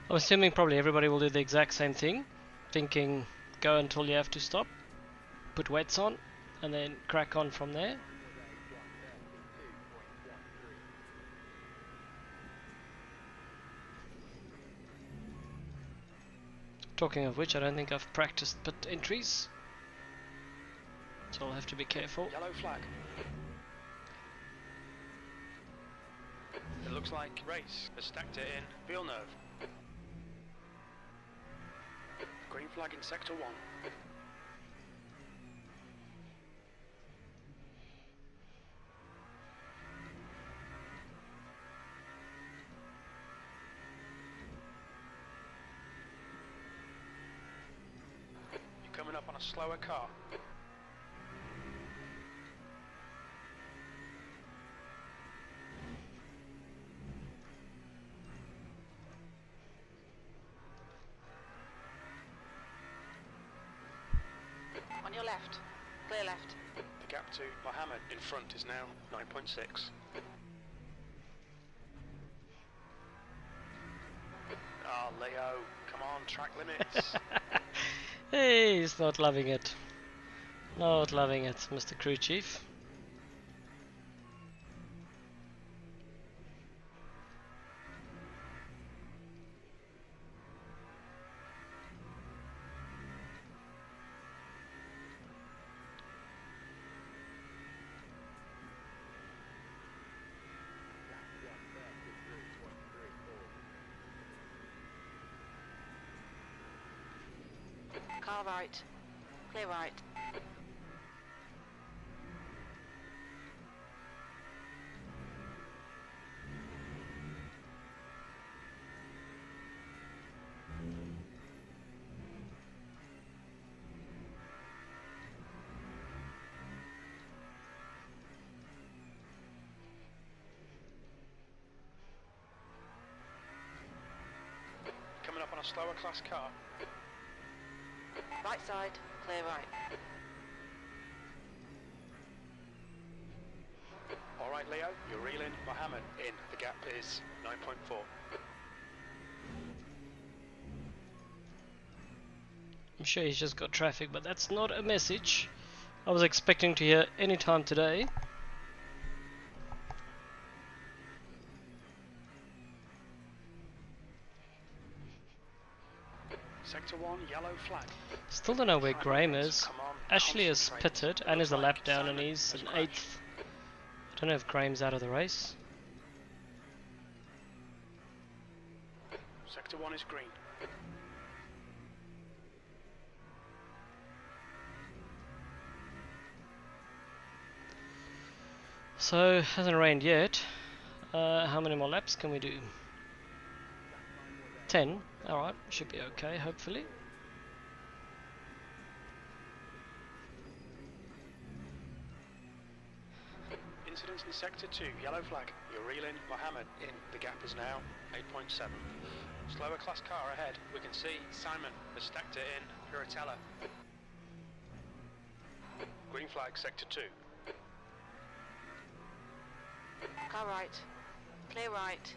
I'm assuming probably everybody will do the exact same thing, thinking go until you have to stop, put wets on, and then crack on from there. Talking of which, I don't think I've practiced pit entries, so I'll have to be careful. Yellow flag. It looks like race has stacked it in Villeneuve. Green flag in sector 1. a slower car. On your left. Clear left. The gap to Mohammed in front is now 9.6. Ah, Leo, come on, track limits. Hey, he's not loving it. Not loving it, Mr. Crew Chief. Car right. Clear right. Coming up on a slower class car. Right side. Clear right. Alright Leo, you're reeling. Mohammed in. The gap is 9.4. I'm sure he's just got traffic, but that's not a message I was expecting to hear any time today. Sector 1, yellow flag. Still don't know where Track Graham limits, is. come on, Ashley is concentrate. pitted and Looks is a like lap down and Simon he's has an crashed. 8th. I don't know if Graham's out of the race. Sector 1 is green. So, hasn't rained yet. How many more laps can we do? 10. Alright, should be okay, hopefully. Incidents in Sector 2, yellow flag. You're reeling. Mohammed in. The gap is now 8.7. Slower class car ahead. We can see Simon has stacked it in. Piratella. Green flag, Sector 2. Car right. Clear right.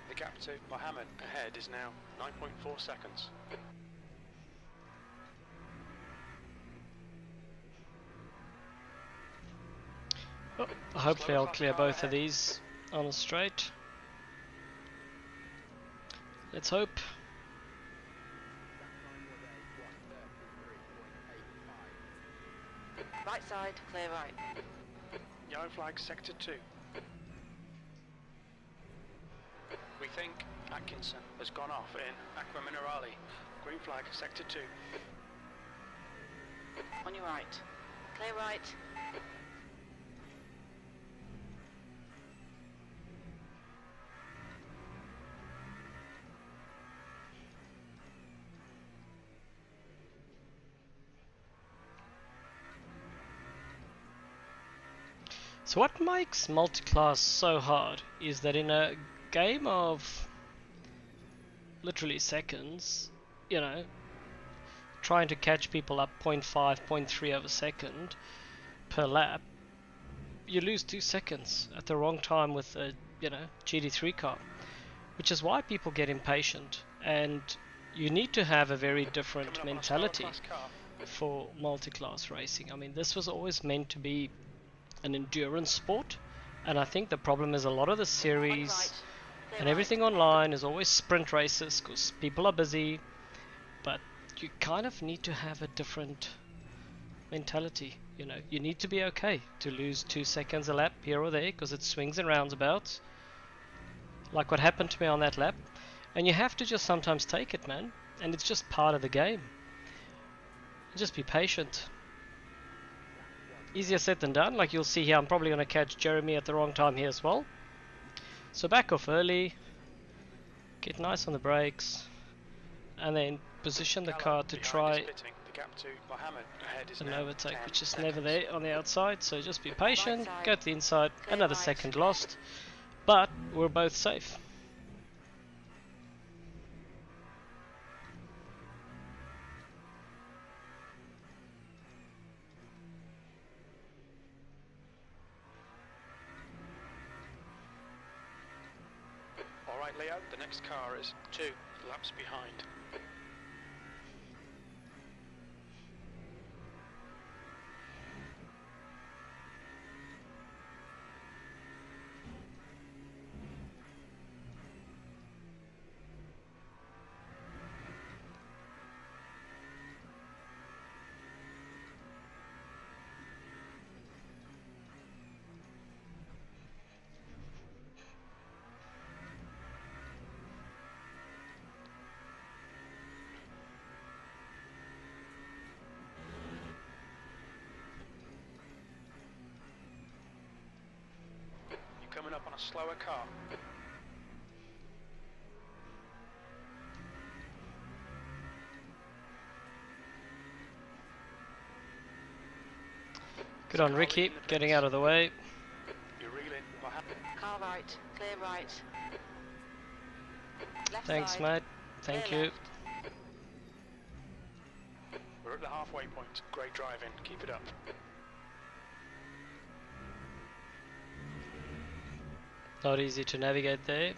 The gap to Mohammed ahead is now 9.4 seconds. Oh, hopefully I'll clear both of these on a straight. Let's hope. Right side. Clear right. Yellow flag, Sector 2. We think Atkinson has gone off in Aqua Minerale. Green flag, Sector 2. On your right. Clear right. So what makes multi-class so hard is that in a game of literally seconds, you know, trying to catch people up 0.5, 0.3 of a second per lap, you lose 2 seconds at the wrong time with a, you know, GT3 car, which is why people get impatient. And you need to have a very different Coming up on a slower mentality class car. for multi-class racing. I mean, this was always meant to be an endurance sport, and I think the problem is a lot of the On series right. Clear and right. everything online is always sprint races because people are busy, but you kind of need to have a different mentality. You know, you need to be okay to lose 2 seconds a lap here or there because it swings and roundabouts, like what happened to me on that lap, and you have to just sometimes take it, man, and it's just part of the game. Just be patient. Easier said than done. Like you'll see here, I'm probably going to catch Jeremy at the wrong time here as well. So back off early, get nice on the brakes, and then position the Gallo car to behind is try pitting. The gap to Mohammed ahead is an now overtake, 10 which is seconds. never there on the outside. So just be patient, side. go to the inside, Clear another right. second lost, but we're both safe. All right, Leo, the next car is 2 laps behind. You're coming up on a slower car. Good on Ricky, getting out of the way. You're reeling Mohammed. Car right. Clear right. Left Thanks, side. mate. Thank Clear you. left. We're at the halfway point. Great driving. Keep it up. Not easy to navigate there.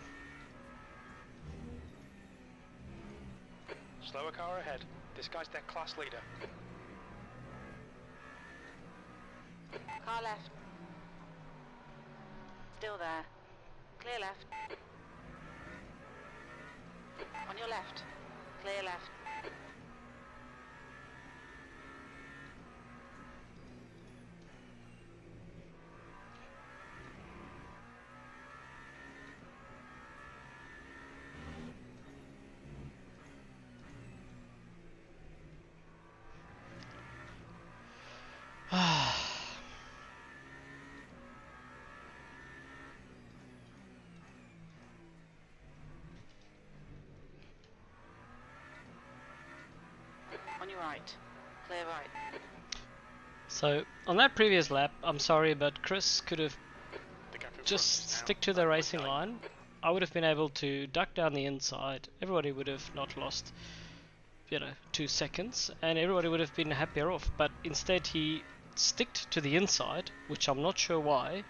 Slower car ahead. This guy's their class leader. Car left. Still there. Clear left. On your left. Clear left. On your right. Clear right. So on that previous lap, I'm sorry, but Chris could have The gap in front just is now stick to the racing 9.9. line. I would have been able to duck down the inside. Everybody would have not lost, 2 seconds, and everybody would have been happier off. But instead, he sticked to the inside, which I'm not sure why.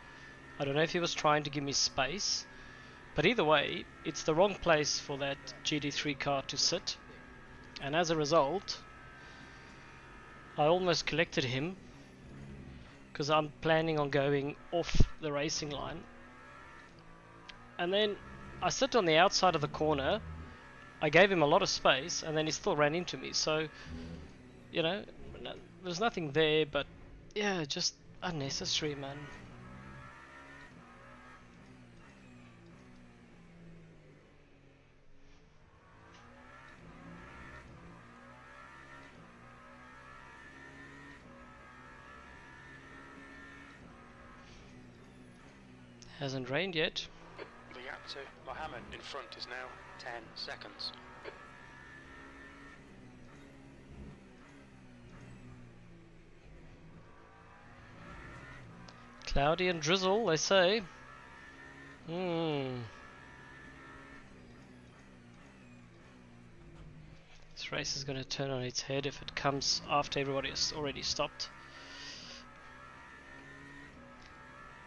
I don't know if he was trying to give me space, but either way, it's the wrong place for that GT3 car to sit, and as a result, I almost collected him because I'm planning on going off the racing line. And then I sit on the outside of the corner. I gave him a lot of space, and then he still ran into me. So, there's nothing there, but yeah, just unnecessary, man. Hasn't rained yet. The gap to Mohammed in front is now 10 seconds. Cloudy and drizzle, they say. This race is going to turn on its head if it comes after everybody has already stopped.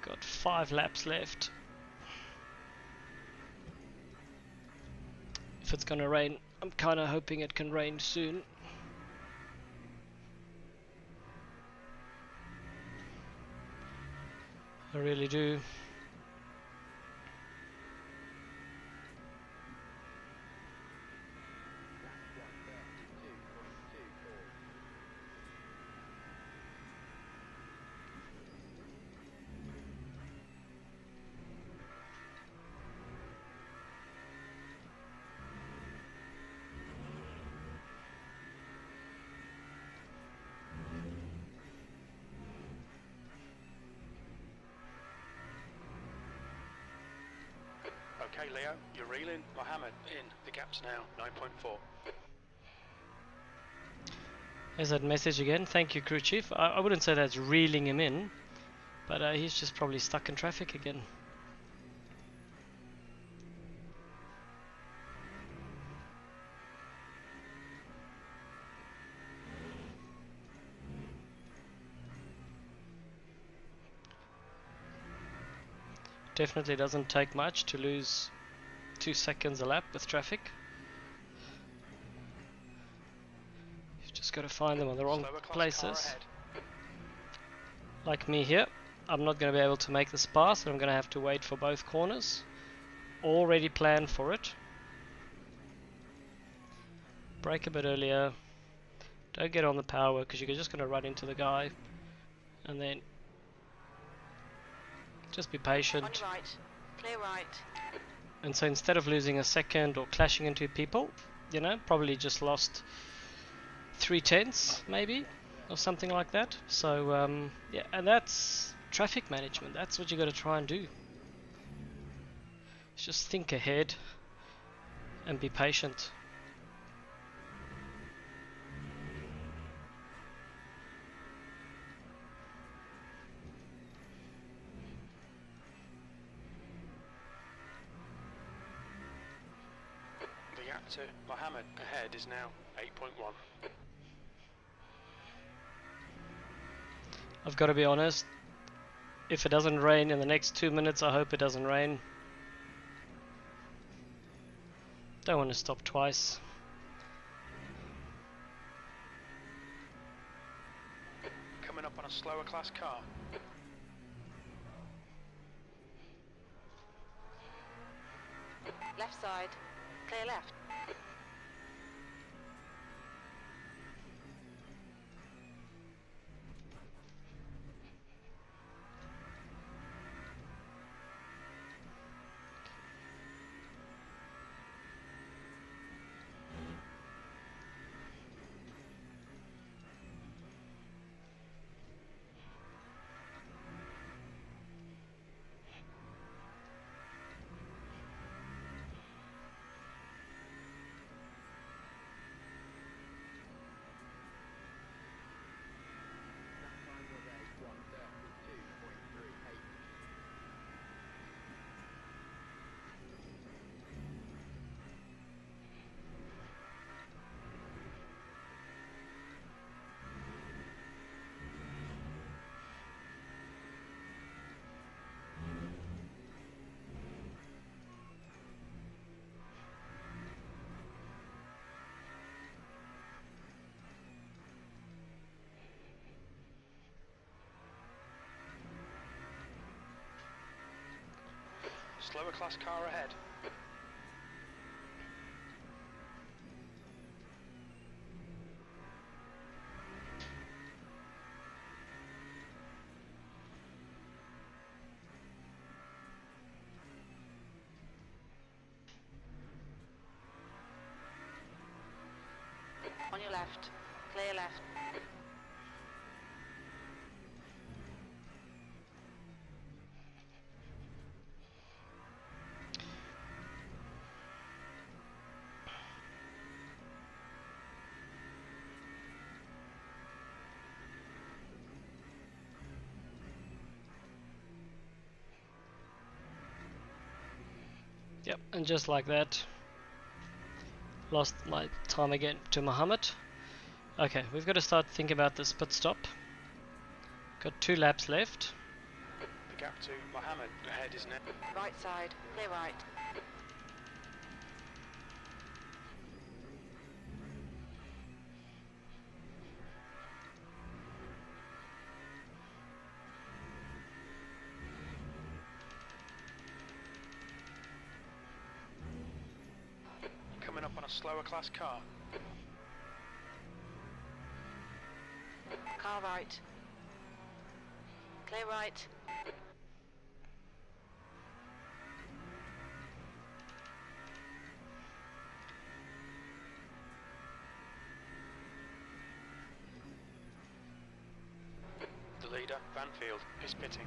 Got 5 laps left. If it's going to rain, I'm kind of hoping it can rain soon. I really do. Okay, Leo, you're reeling. Mohammed in. The gap's now 9.4. There's that message again. Thank you, crew chief. I wouldn't say that's reeling him in, but he's just probably stuck in traffic again. Definitely doesn't take much to lose 2 seconds a lap with traffic. You've just got to find them on the wrong places. Like me here, I'm not going to be able to make this pass, so I'm going to have to wait for both corners. Already planned for it. Brake a bit earlier. Don't get on the power because you're just going to run into the guy. And then just be patient. On your right. Clear right. And so instead of losing a second or clashing into people, you know, probably just lost 3/10 maybe, or something like that. So yeah, and that's traffic management. That's what you got to try and do. Just think ahead and be patient. The gap to Mohammed ahead is now 8.1. I've got to be honest, if it doesn't rain in the next 2 minutes, I hope it doesn't rain. Don't want to stop twice. Coming up on a slower class car. Left side. Clear left. Slower class car ahead. On your left. Clear left. Yep, and just like that, lost my time again to Muhammad. Okay, we've got to start thinking about this pit stop. Got 2 laps left. The gap to Mohammed ahead is now. Right side. Clear right. a slower class car. Car right. Clear right. The leader, Banfield, is pitting.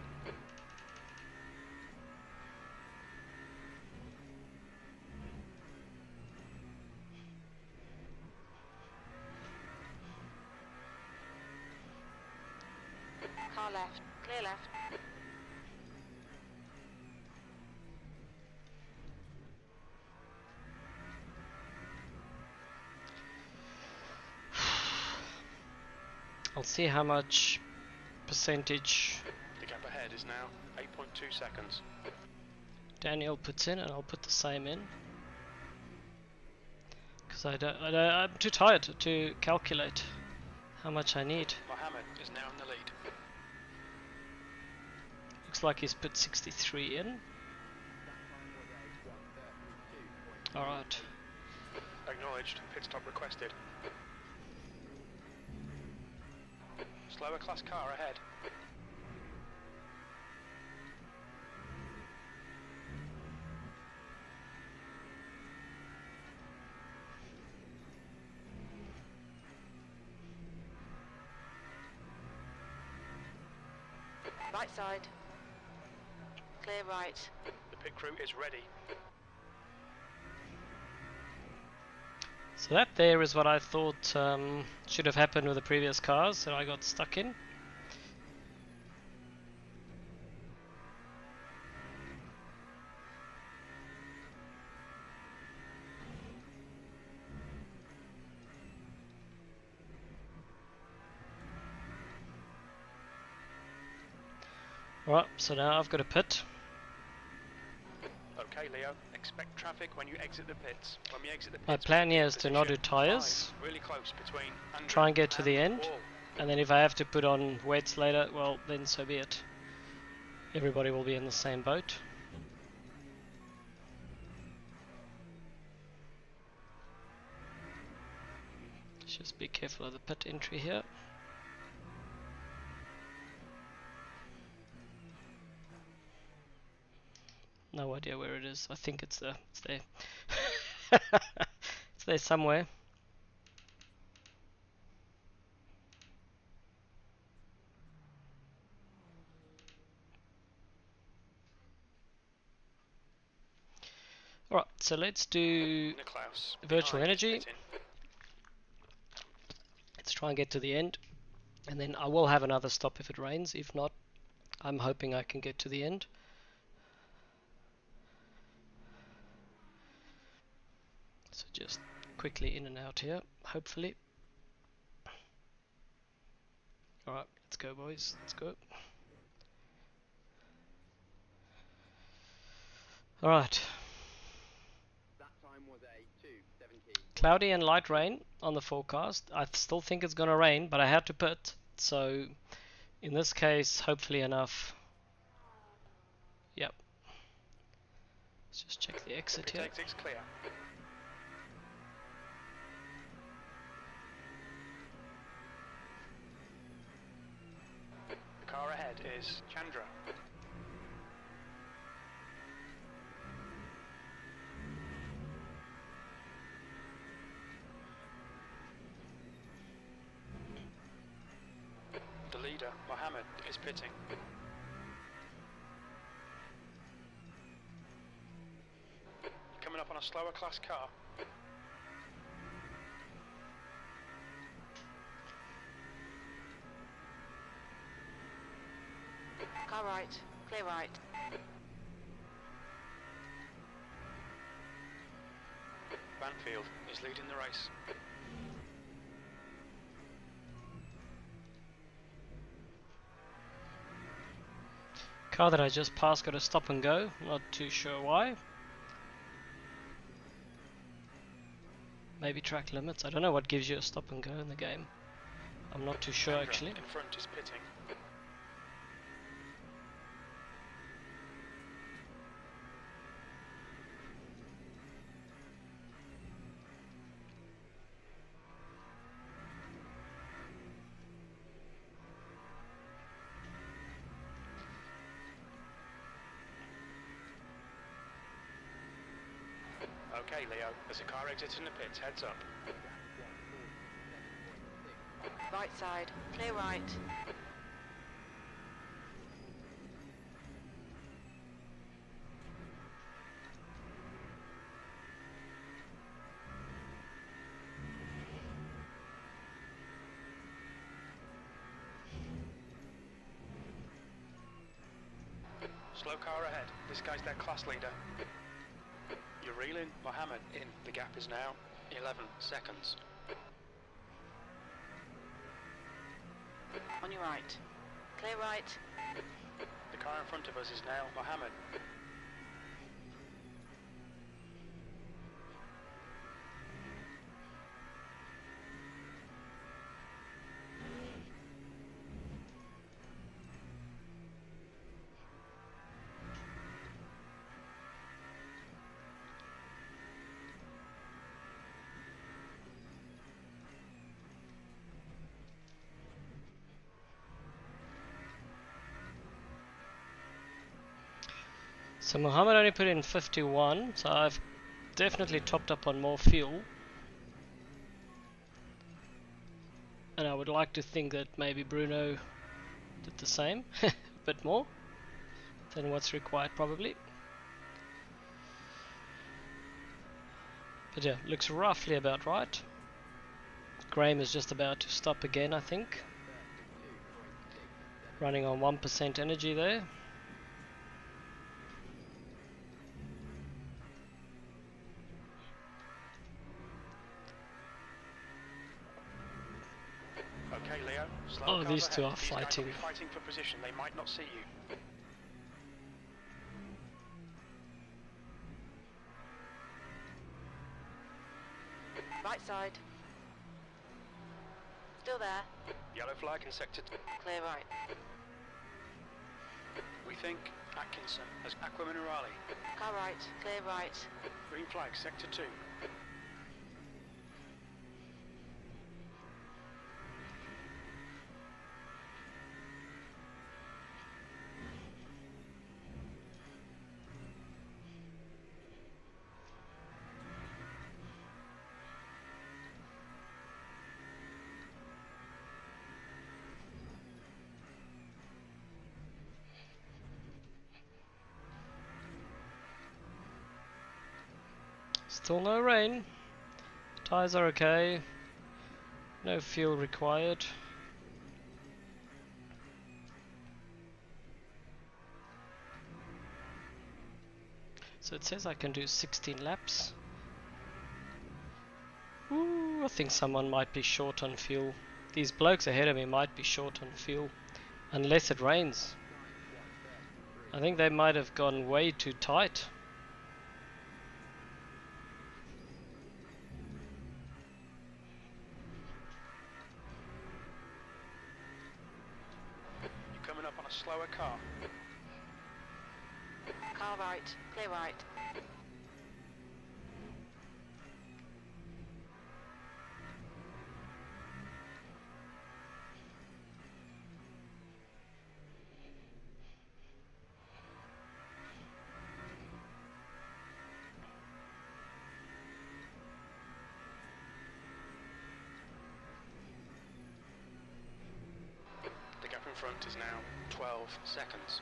Car left. Clear left. I'll see how much percentage The gap ahead is now 8.2 seconds. Daniel puts in, and I'll put the same in. Because I'm too tired to calculate how much I need. Mohammed is now in the lead. Looks like he's put 63 in. Alright. Acknowledged. Pit stop requested. Slower class car ahead. Right side. Clear right. The pit crew is ready. So that there is what I thought should have happened with the previous cars that I got stuck in. Alright, so now I've got a pit. Okay, Leo. Expect traffic when you exit the pits. When we exit the pits, My plan here is to not do tyres, really close between Andrew try and get to the and end, Wall. and then if I have to put on weights later, well then so be it. Everybody will be in the same boat. Just be careful of the pit entry here. No idea where it is. I think it's there. It's there. It's there somewhere. Alright, so let's do Niklaus virtual behind, energy. pitting. Let's try and get to the end. And then I will have another stop if it rains. If not, I'm hoping I can get to the end. So just quickly in and out here, hopefully. Alright, let's go boys, let's go. Alright. Cloudy and light rain on the forecast. I still think it's gonna rain, but I had to pit. So in this case, hopefully enough. Yep. Let's just check the exit Pit here. exit's clear. The car ahead is Chandra. The leader, Mohammed, is pitting. Coming up on a slower class car. Car right. Clear right. Banfield is leading the race. Car that I just passed got a stop and go. Not too sure why. Maybe track limits. I don't know what gives you a stop and go in the game. I'm not too sure Chandra actually. in front is pitting. Okay, Leo, there's a car exiting the pits, heads up. Right side, clear right. Slow car ahead, this guy's their class leader. You're reeling, Mohammed, in. The gap is now 11 seconds. On your right. Clear right. The car in front of us is now Mohammed. So Muhammad only put in 51, so I've definitely topped up on more fuel. And I would like to think that maybe Bruno did the same, a bit more than what's required probably. But yeah, looks roughly about right. Graham is just about to stop again, I think. Running on 1% energy there. Okay, Leo, slow Oh, cars these two ahead. are These guys will fighting. be fighting for position, they might not see you. Right side. Still there. Yellow flag in sector Clear right. We think Atkinson as Aqua Minerale. Car right. Clear right. Green flag, sector 2. Still no rain. Tires are okay. No fuel required. So it says I can do 16 laps. Ooh, I think someone might be short on fuel. These blokes ahead of me might be short on fuel. Unless it rains. I think they might have gone way too tight. You're coming up on a slower car. Car right. Clear right. The gap in front is now 12 seconds.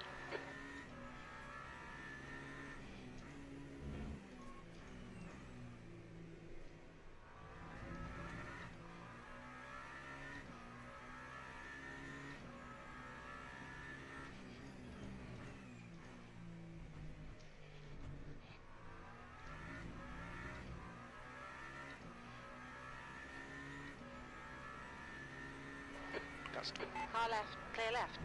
That's Car left. Clear left.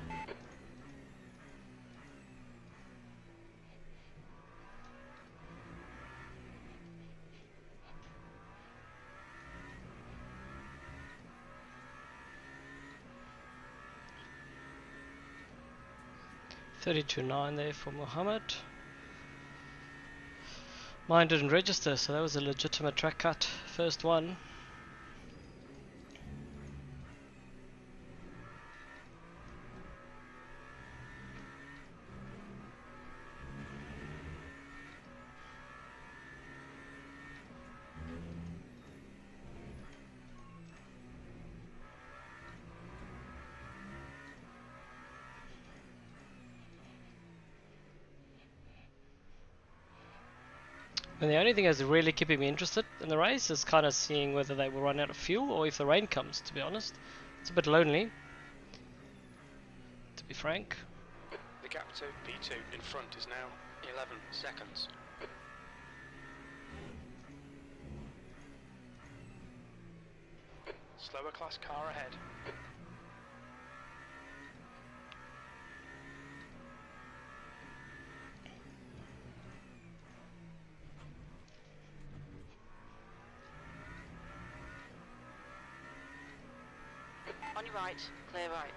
$32.9 there for Muhammad. Mine didn't register, so that was a legitimate track cut. First one. And the only thing that's really keeping me interested in the race is kind of seeing whether they will run out of fuel or if the rain comes, to be honest. It's a bit lonely, to be frank. The gap to P2 in front is now 11 seconds. Slower class car ahead. On your right, clear right.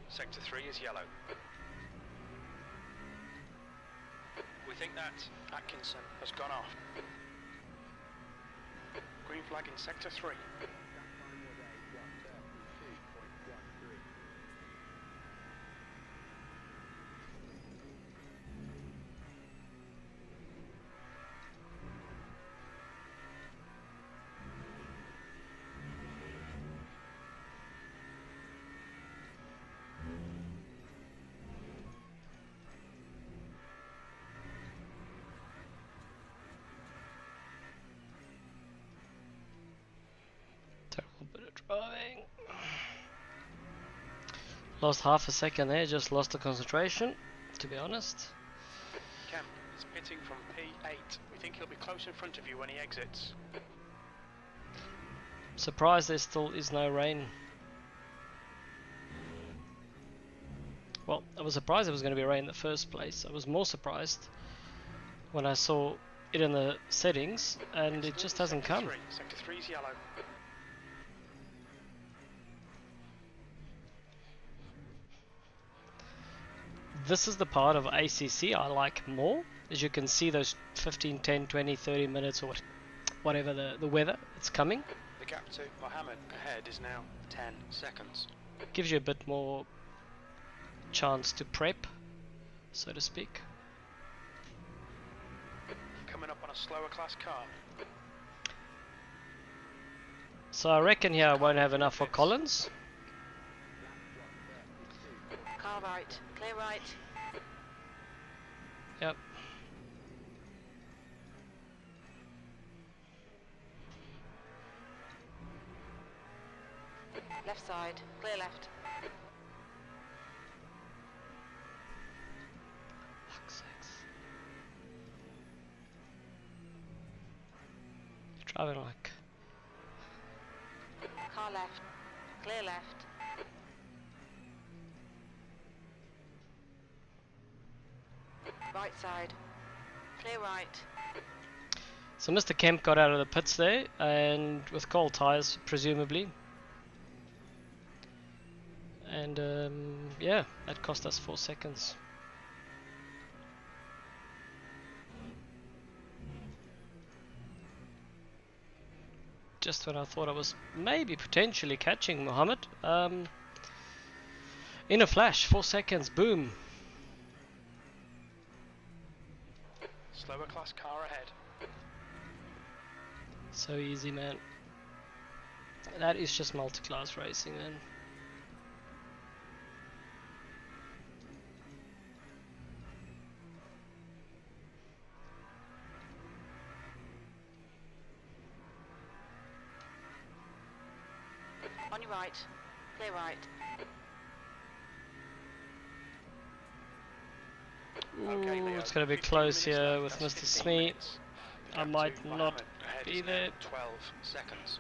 Sector 3 is yellow. We think that Atkinson has gone off. Green flag in Sector 3. Terrible bit of driving. Lost half a second there, just lost the concentration, to be honest. Kemp is pitting from P8. We think he'll be close in front of you when he exits. Surprised there still is no rain. Well, I was surprised it was going to be rain in the first place. I was more surprised when I saw it in the settings and it just hasn't come. Sector 3 is yellow. This is the part of ACC I like more, as you can see those 15, 10, 20, 30 minutes or whatever the weather it's coming. The gap to Mohammed ahead is now 10 seconds. Gives you a bit more chance to prep, so to speak. Coming up on a slower class car. So I reckon here I won't have enough for Collins. Car right, clear right. Yep. Left side, clear left. Fuck's sakes. You're driving like... Car left, clear left. Right side, clear right. So Mr. Kemp got out of the pits there, and with cold tyres, presumably. And yeah, that cost us 4 seconds. Just when I thought I was maybe potentially catching Mohammed, in a flash, 4 seconds, boom. Slower class car ahead. So easy, man. That is just multi-class racing, man. On your right, clear right. Okay, Leo, It's going to be 15 close minutes here left, with that's Mr. 15 Smee. minutes. The I gap might to not Mohammed ahead be is now there. 12 seconds.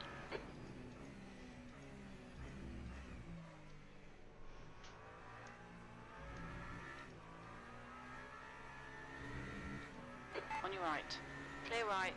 On your right, clear right.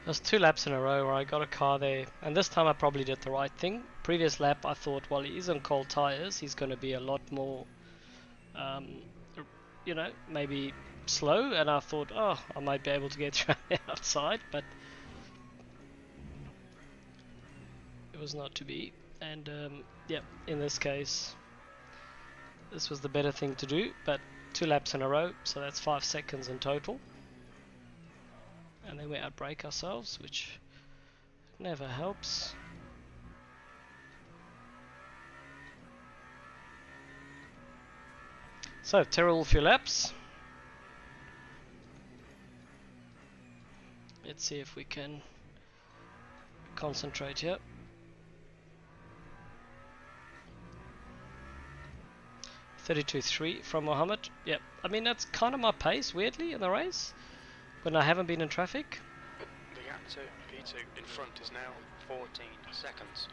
There's 2 laps in a row where I got a car there, and this time I probably did the right thing. Previous lap I thought, well, he is on cold tyres, he's going to be a lot more, you know, maybe slow, and I thought, oh, I might be able to get around the outside, but it was not to be. And yeah, in this case, this was the better thing to do, but 2 laps in a row, so that's 5 seconds in total. And then we outbrake ourselves, which never helps. So, terrible few laps. Let's see if we can concentrate here. 32.3 from Mohammed. Yep, I mean that's kind of my pace, weirdly, in the race, when I haven't been in traffic. The gap to P2 in front is now 14 seconds.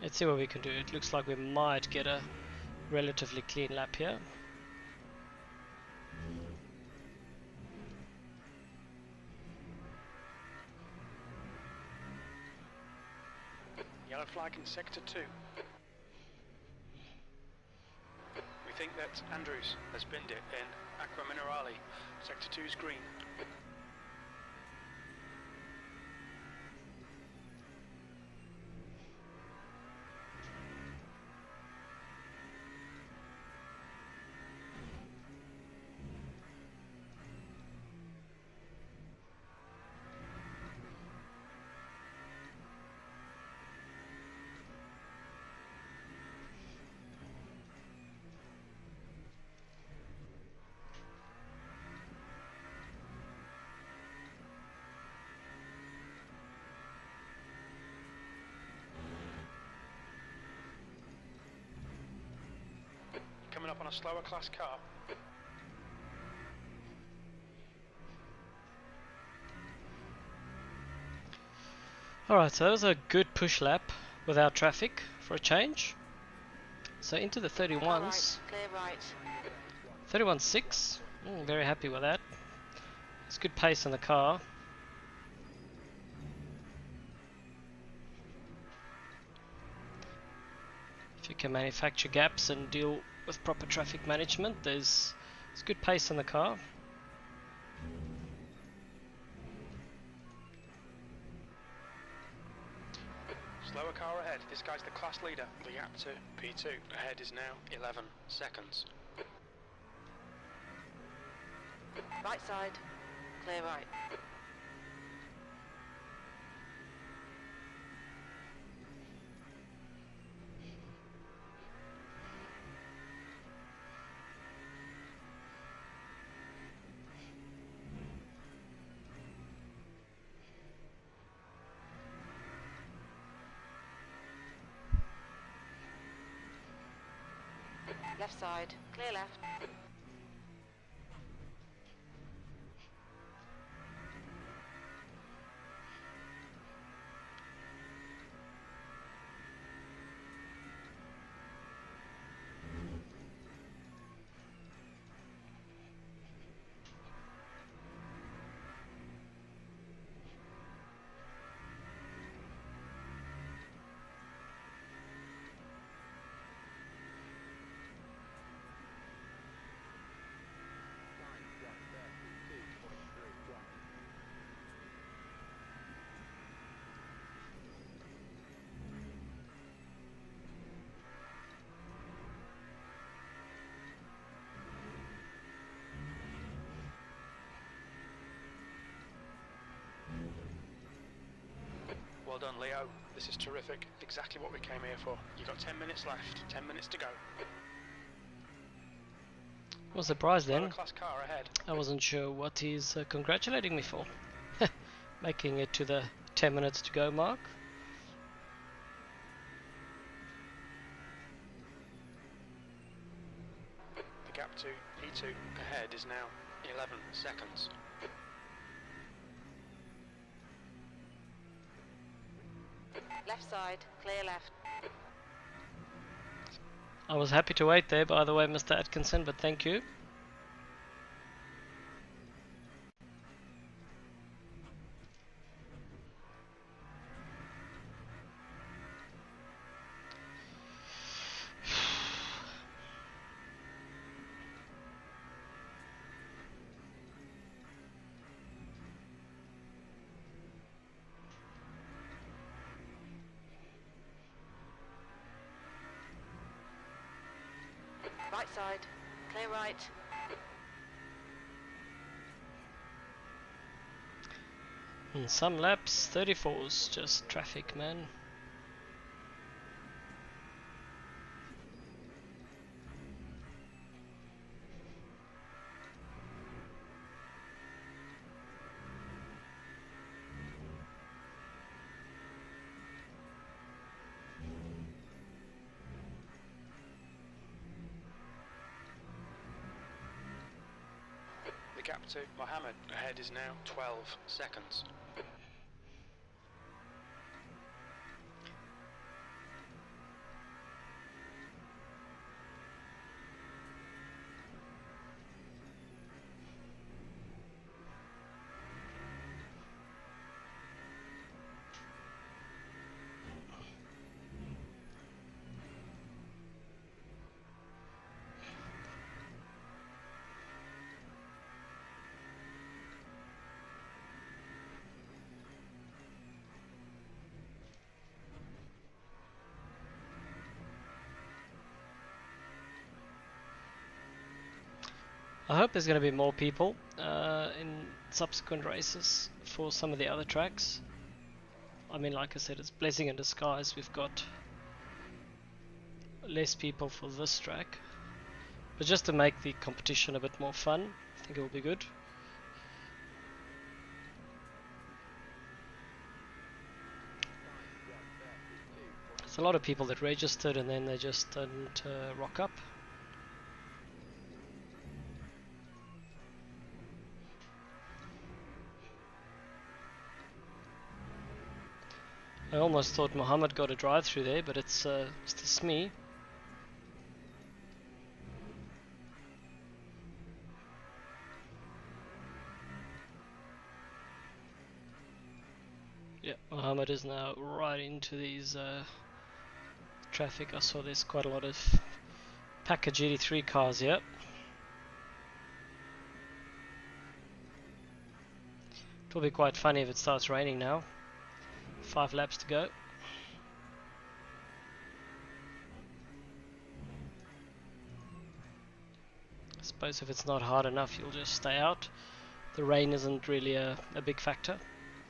Let's see what we can do. It looks like we might get a relatively clean lap here. Yellow flag in sector 2. We think that Andrews has binned it in Aqua Minerale. Sector 2 is green. Coming up on a slower class car. Alright, so that was a good push lap without traffic for a change. So into the 31s. Right, clear right. 31.6. Very happy with that. It's good pace in the car. If you can manufacture gaps and deal with proper traffic management, there's good pace in the car. Slower car ahead. This guy's the class leader. The gap to P2 ahead is now 11 seconds. Right side, clear right. Left side, clear left. Well done, Leo. This is terrific. Exactly what we came here for. You've got 10 minutes left. 10 minutes to go. I was surprised then. Slower class car ahead. I wasn't sure what he's congratulating me for. Making it to the 10 minutes to go mark. The gap to P2 ahead is now 11 seconds. Left side, clear left. I was happy to wait there, by the way, Mr. Atkinson, but thank you. inside. Clear right. In some laps, 34's just traffic, man. The gap to Mohammed ahead is now 12 seconds. I hope there's going to be more people in subsequent races for some of the other tracks. I mean, like I said, it's blessing in disguise. We've got less people for this track. But just to make the competition a bit more fun, I think it will be good. There's a lot of people that registered and then they just didn't rock up. I almost thought Mohammed got a drive through there, but it's Mr. Smee. Yeah, Mohammed is now right into these traffic. I saw there's quite a lot of Packer GT3 cars here. It will be quite funny if it starts raining now. 5 laps to go. I suppose if it's not hard enough, you'll just stay out. The rain isn't really a big factor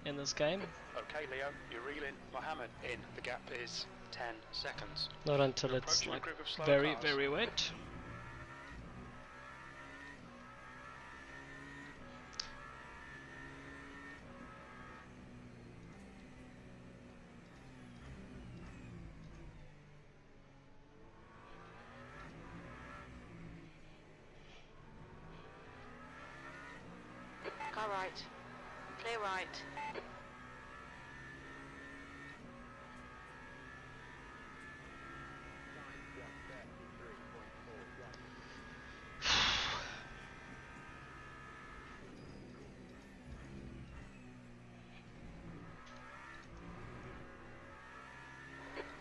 in this game. Okay, Leo, you're reeling. Mohammed in. The gap is 10 seconds. Not until it's like very wet. Car right. Clear right.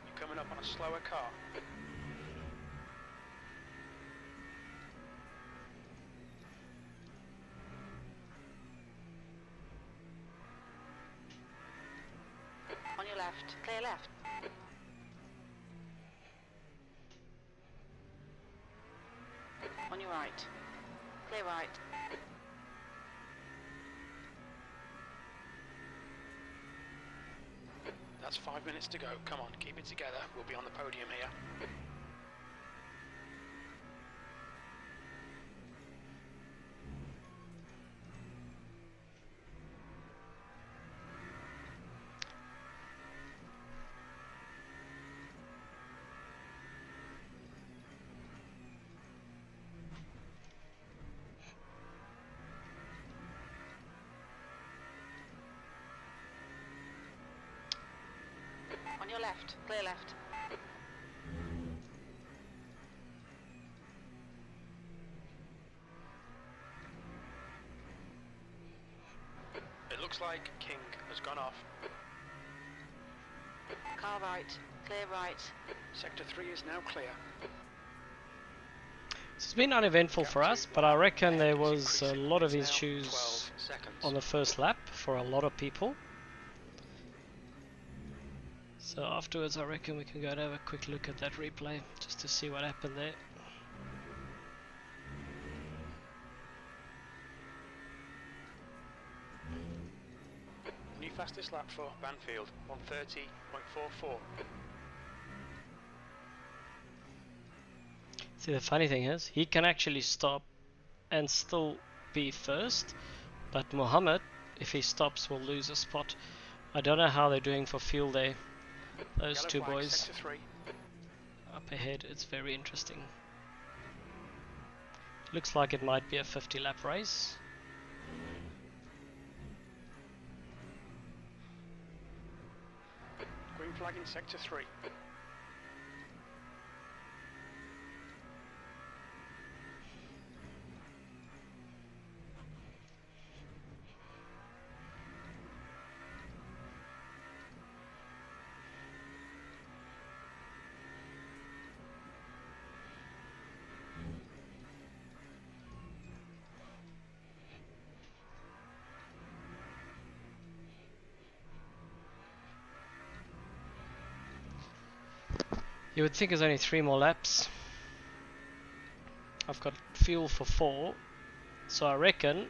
You're coming up on a slower car. On your left. Clear left. On your right. Clear right. That's 5 minutes to go. Come on, keep it together. We'll be on the podium here. On your left. Clear left. It looks like King has gone off. Car right. Clear right. Sector 3 is now clear. It's been uneventful for us, but I reckon there was a lot of issues on the first lap for a lot of people. So afterwards I reckon we can go and have a quick look at that replay just to see what happened there. fastest lap for Banfield, 1:30.44. See, the funny thing is, he can actually stop and still be first, but Mohammed, if he stops, will lose a spot. I don't know how they're doing for fuel there. Those Yellow two flag, boys sector 3. up ahead, it's very interesting. Looks like it might be a 50 lap race. Green flag in sector 3. You would think there's only 3 more laps. I've got fuel for 4, so I reckon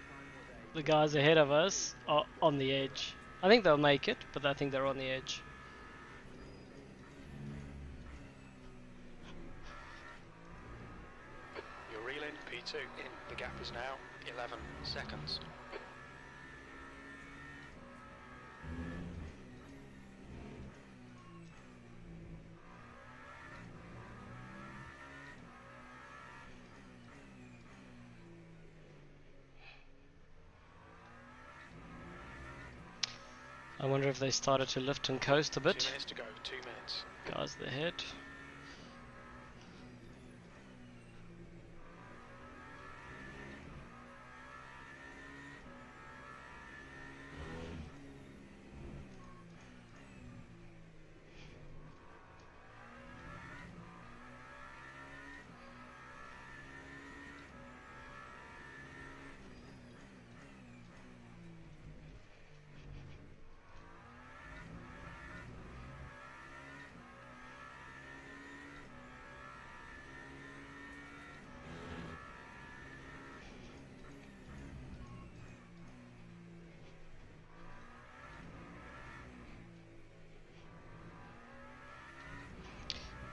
the guys ahead of us are on the edge. I think they'll make it, but I think they're on the edge. You're reeling P2 in. The gap is now 11 seconds. I wonder if they started to lift and coast a 2 bit. minutes to go, 2 minutes. Guys ahead.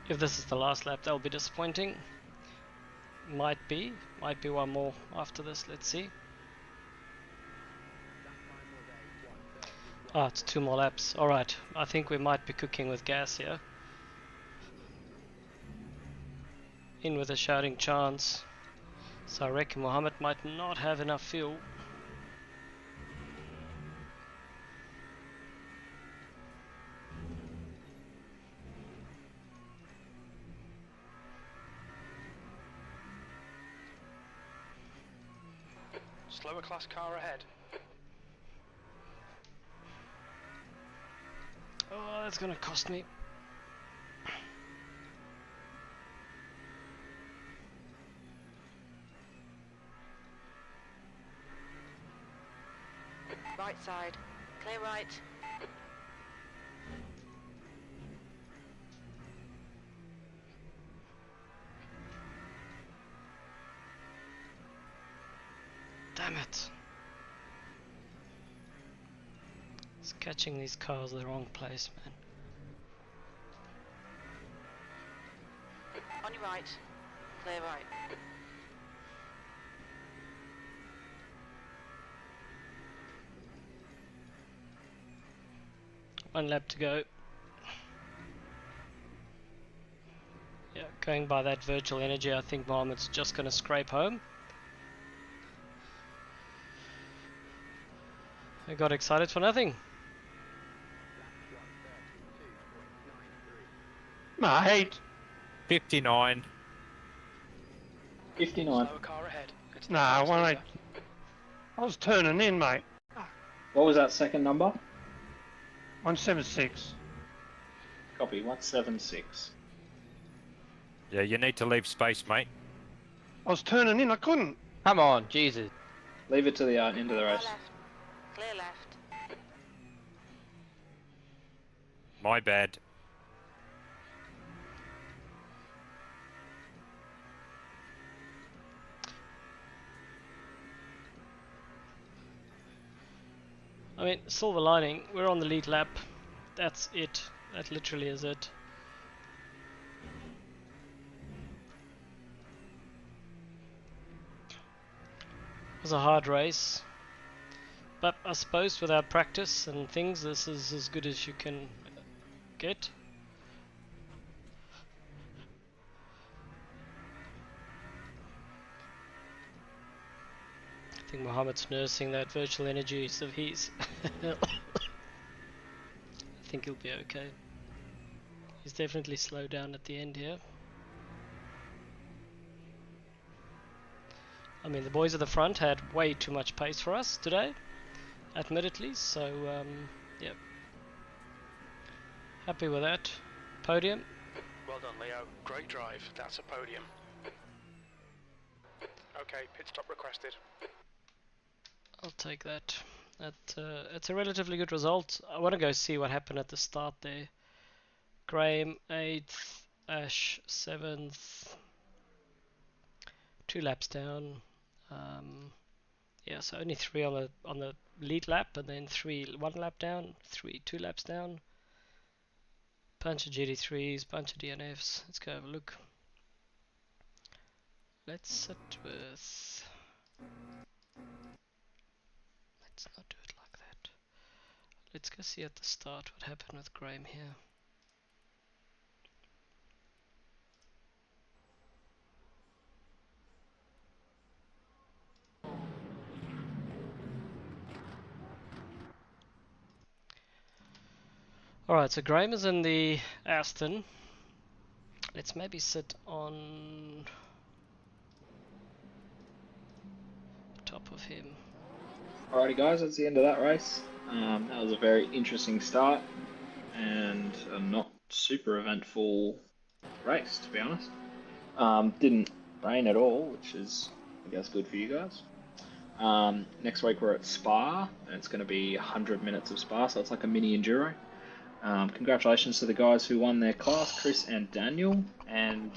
If this is the last lap, that'll be disappointing. Might be one more after this, let's see. Ah, it's 2 more laps. Alright, I think we might be cooking with gas here. In with a shouting chance. So I reckon Mohammed might not have enough fuel. Slower class car ahead. Oh, that's gonna cost me. Right side. Clear right. Damn it. It's catching these cars the wrong place, man. On your right. Clear right. One lap to go. Yeah, going by that virtual energy, I think Mohammed's just going to scrape home. I got excited for nothing. Mate, 59. 59. Slower car ahead. It's the nah, fast one leader. I was turning in, mate. What was that second number? 176. Copy, 176. Yeah, you need to leave space, mate. I was turning in, I couldn't. Come on, Jesus. Leave it to the end of the Far race. left. Clear left. My bad. I mean, silver lining, we're on the lead lap. That's it. That literally is it. It was a hard race. But I suppose without practice and things, this is as good as you can get. I think Mohammed's nursing that virtual energy of his. I think he'll be okay. He's definitely slowed down at the end here. I mean, the boys at the front had way too much pace for us today, admittedly, so yeah. Happy with that. Podium. Well done, Leo. Great drive. That's a podium. Okay, pit stop requested. I'll take that. It's a relatively good result. I want to go see what happened at the start there. Graham 8th, Ash 7th, 2 laps down. Yeah, so only 3 on the lead lap, and then 3 1 lap down, 3 2 laps down. Bunch of GT3s, bunch of DNFs. Let's go have a look. Let's sit with. Let's not do it like that. Let's go see at the start what happened with Graham here. Alright, so Graham is in the Aston. Let's maybe sit on top of him. Alrighty guys, that's the end of that race. That was a very interesting start and a not super eventful race, to be honest. Didn't rain at all, which is, I guess, good for you guys. Next week we're at Spa, and it's going to be 100 minutes of Spa, so it's like a mini enduro. Congratulations to the guys who won their class, Chris and Daniel, and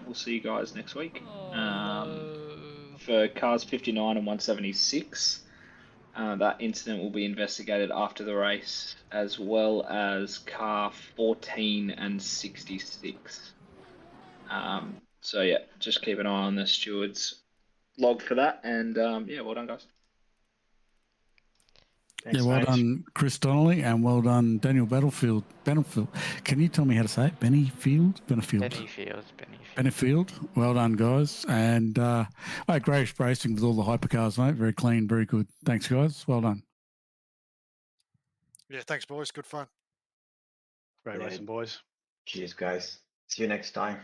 we'll see you guys next week. For cars 59 and 176, that incident will be investigated after the race, as well as car 14 and 66. So yeah, just keep an eye on the stewards log for that, and yeah, well done guys. Thanks, yeah, well mate. Done, Chris Donnelly, and well done, Daniel Battlefield. Can you tell me how to say it? Benefield. Well done, guys. And great racing with all the hypercars, mate. Very clean, very good. Thanks, guys. Well done. Yeah, thanks, boys. Good fun. Great racing, boys. Cheers, guys. See you next time.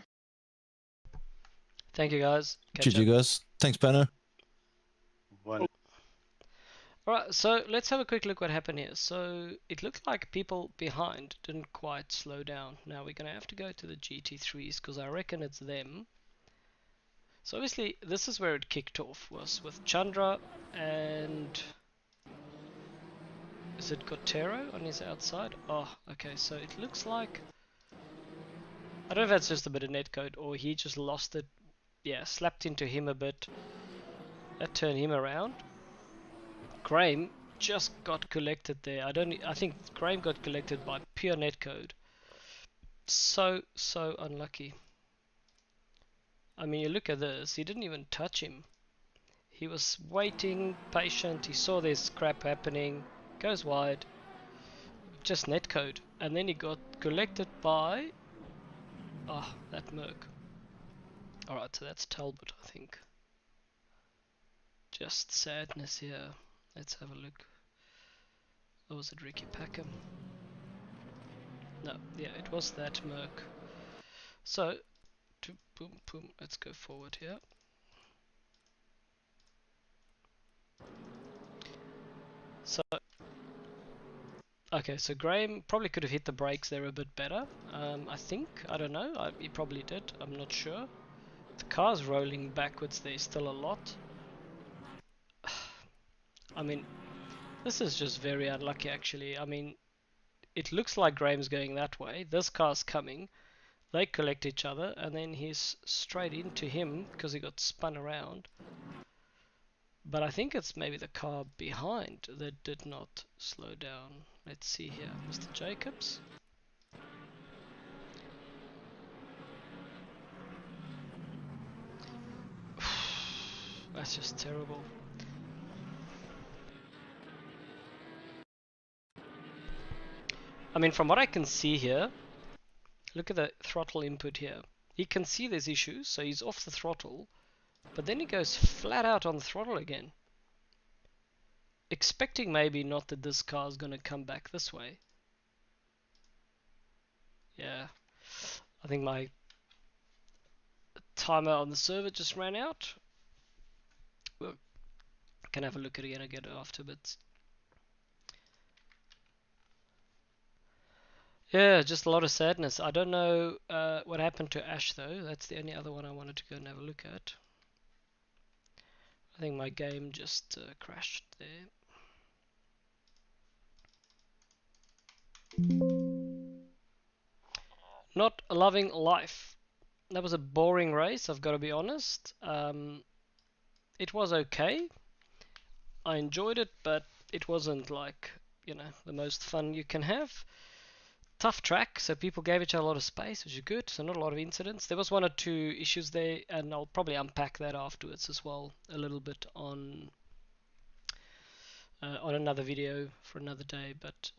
Thank you, guys. Cheers, you guys. Thanks, Banner. Alright, so let's have a quick look what happened here. So it looked like people behind didn't quite slow down. Now we're going to have to go to the GT3s because I reckon it's them. So obviously this is where it kicked off, was with Chandra and... Is it Gotero on his outside? Oh, okay, so it looks like... I don't know if that's just a bit of netcode or he just lost it. Yeah, slapped into him a bit. That turned him around. Graham just got collected there. I think Graham got collected by pure netcode. So unlucky. I mean, you look at this, he didn't even touch him. He was waiting, patient, he saw this crap happening, goes wide, just netcode, and then he got collected by that Merc. Alright, so that's Talbot, I think. Just sadness here. Let's have a look. Or was it Ricky Packham? No, yeah, it was that Merc. So, boom, let's go forward here. So, okay, so Graham probably could have hit the brakes there a bit better. I think, I don't know, he probably did, I'm not sure. The car's rolling backwards there still a lot. I mean, this is just very unlucky actually. I mean, it looks like Graham's going that way. This car's coming. They collect each other and then he's straight into him because he got spun around. But I think it's maybe the car behind that did not slow down. Let's see here, Mr. Jacobs. That's just terrible. I mean, from what I can see here, look at the throttle input here. He can see there's issues, so he's off the throttle, but then he goes flat out on the throttle again. Expecting maybe not that this car is going to come back this way. Yeah, I think my timer on the server just ran out. We'll can have a look at it again afterwards. Yeah, just a lot of sadness. I don't know what happened to Ash though. That's the only other one I wanted to go and have a look at. I think my game just crashed there. Not loving life. That was a boring race, I've got to be honest. It was okay. I enjoyed it, but it wasn't like, you know, the most fun you can have. Tough track, so people gave each other a lot of space, which is good. So not a lot of incidents. There was one or two issues there, and I'll probably unpack that afterwards as well, a little bit on another video for another day. But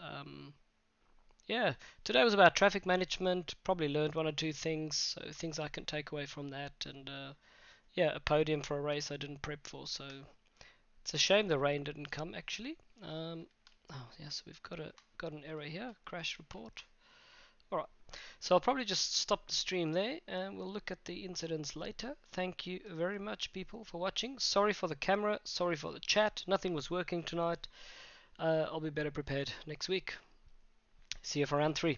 yeah, today was about traffic management. Probably learned one or two things, so things I can take away from that. And yeah, a podium for a race I didn't prep for, so it's a shame the rain didn't come actually. Oh yes, we've got an error here. Crash report. Alright, so I'll probably just stop the stream there and we'll look at the incidents later. Thank you very much people for watching. Sorry for the camera, sorry for the chat. Nothing was working tonight. I'll be better prepared next week. See you for round 3.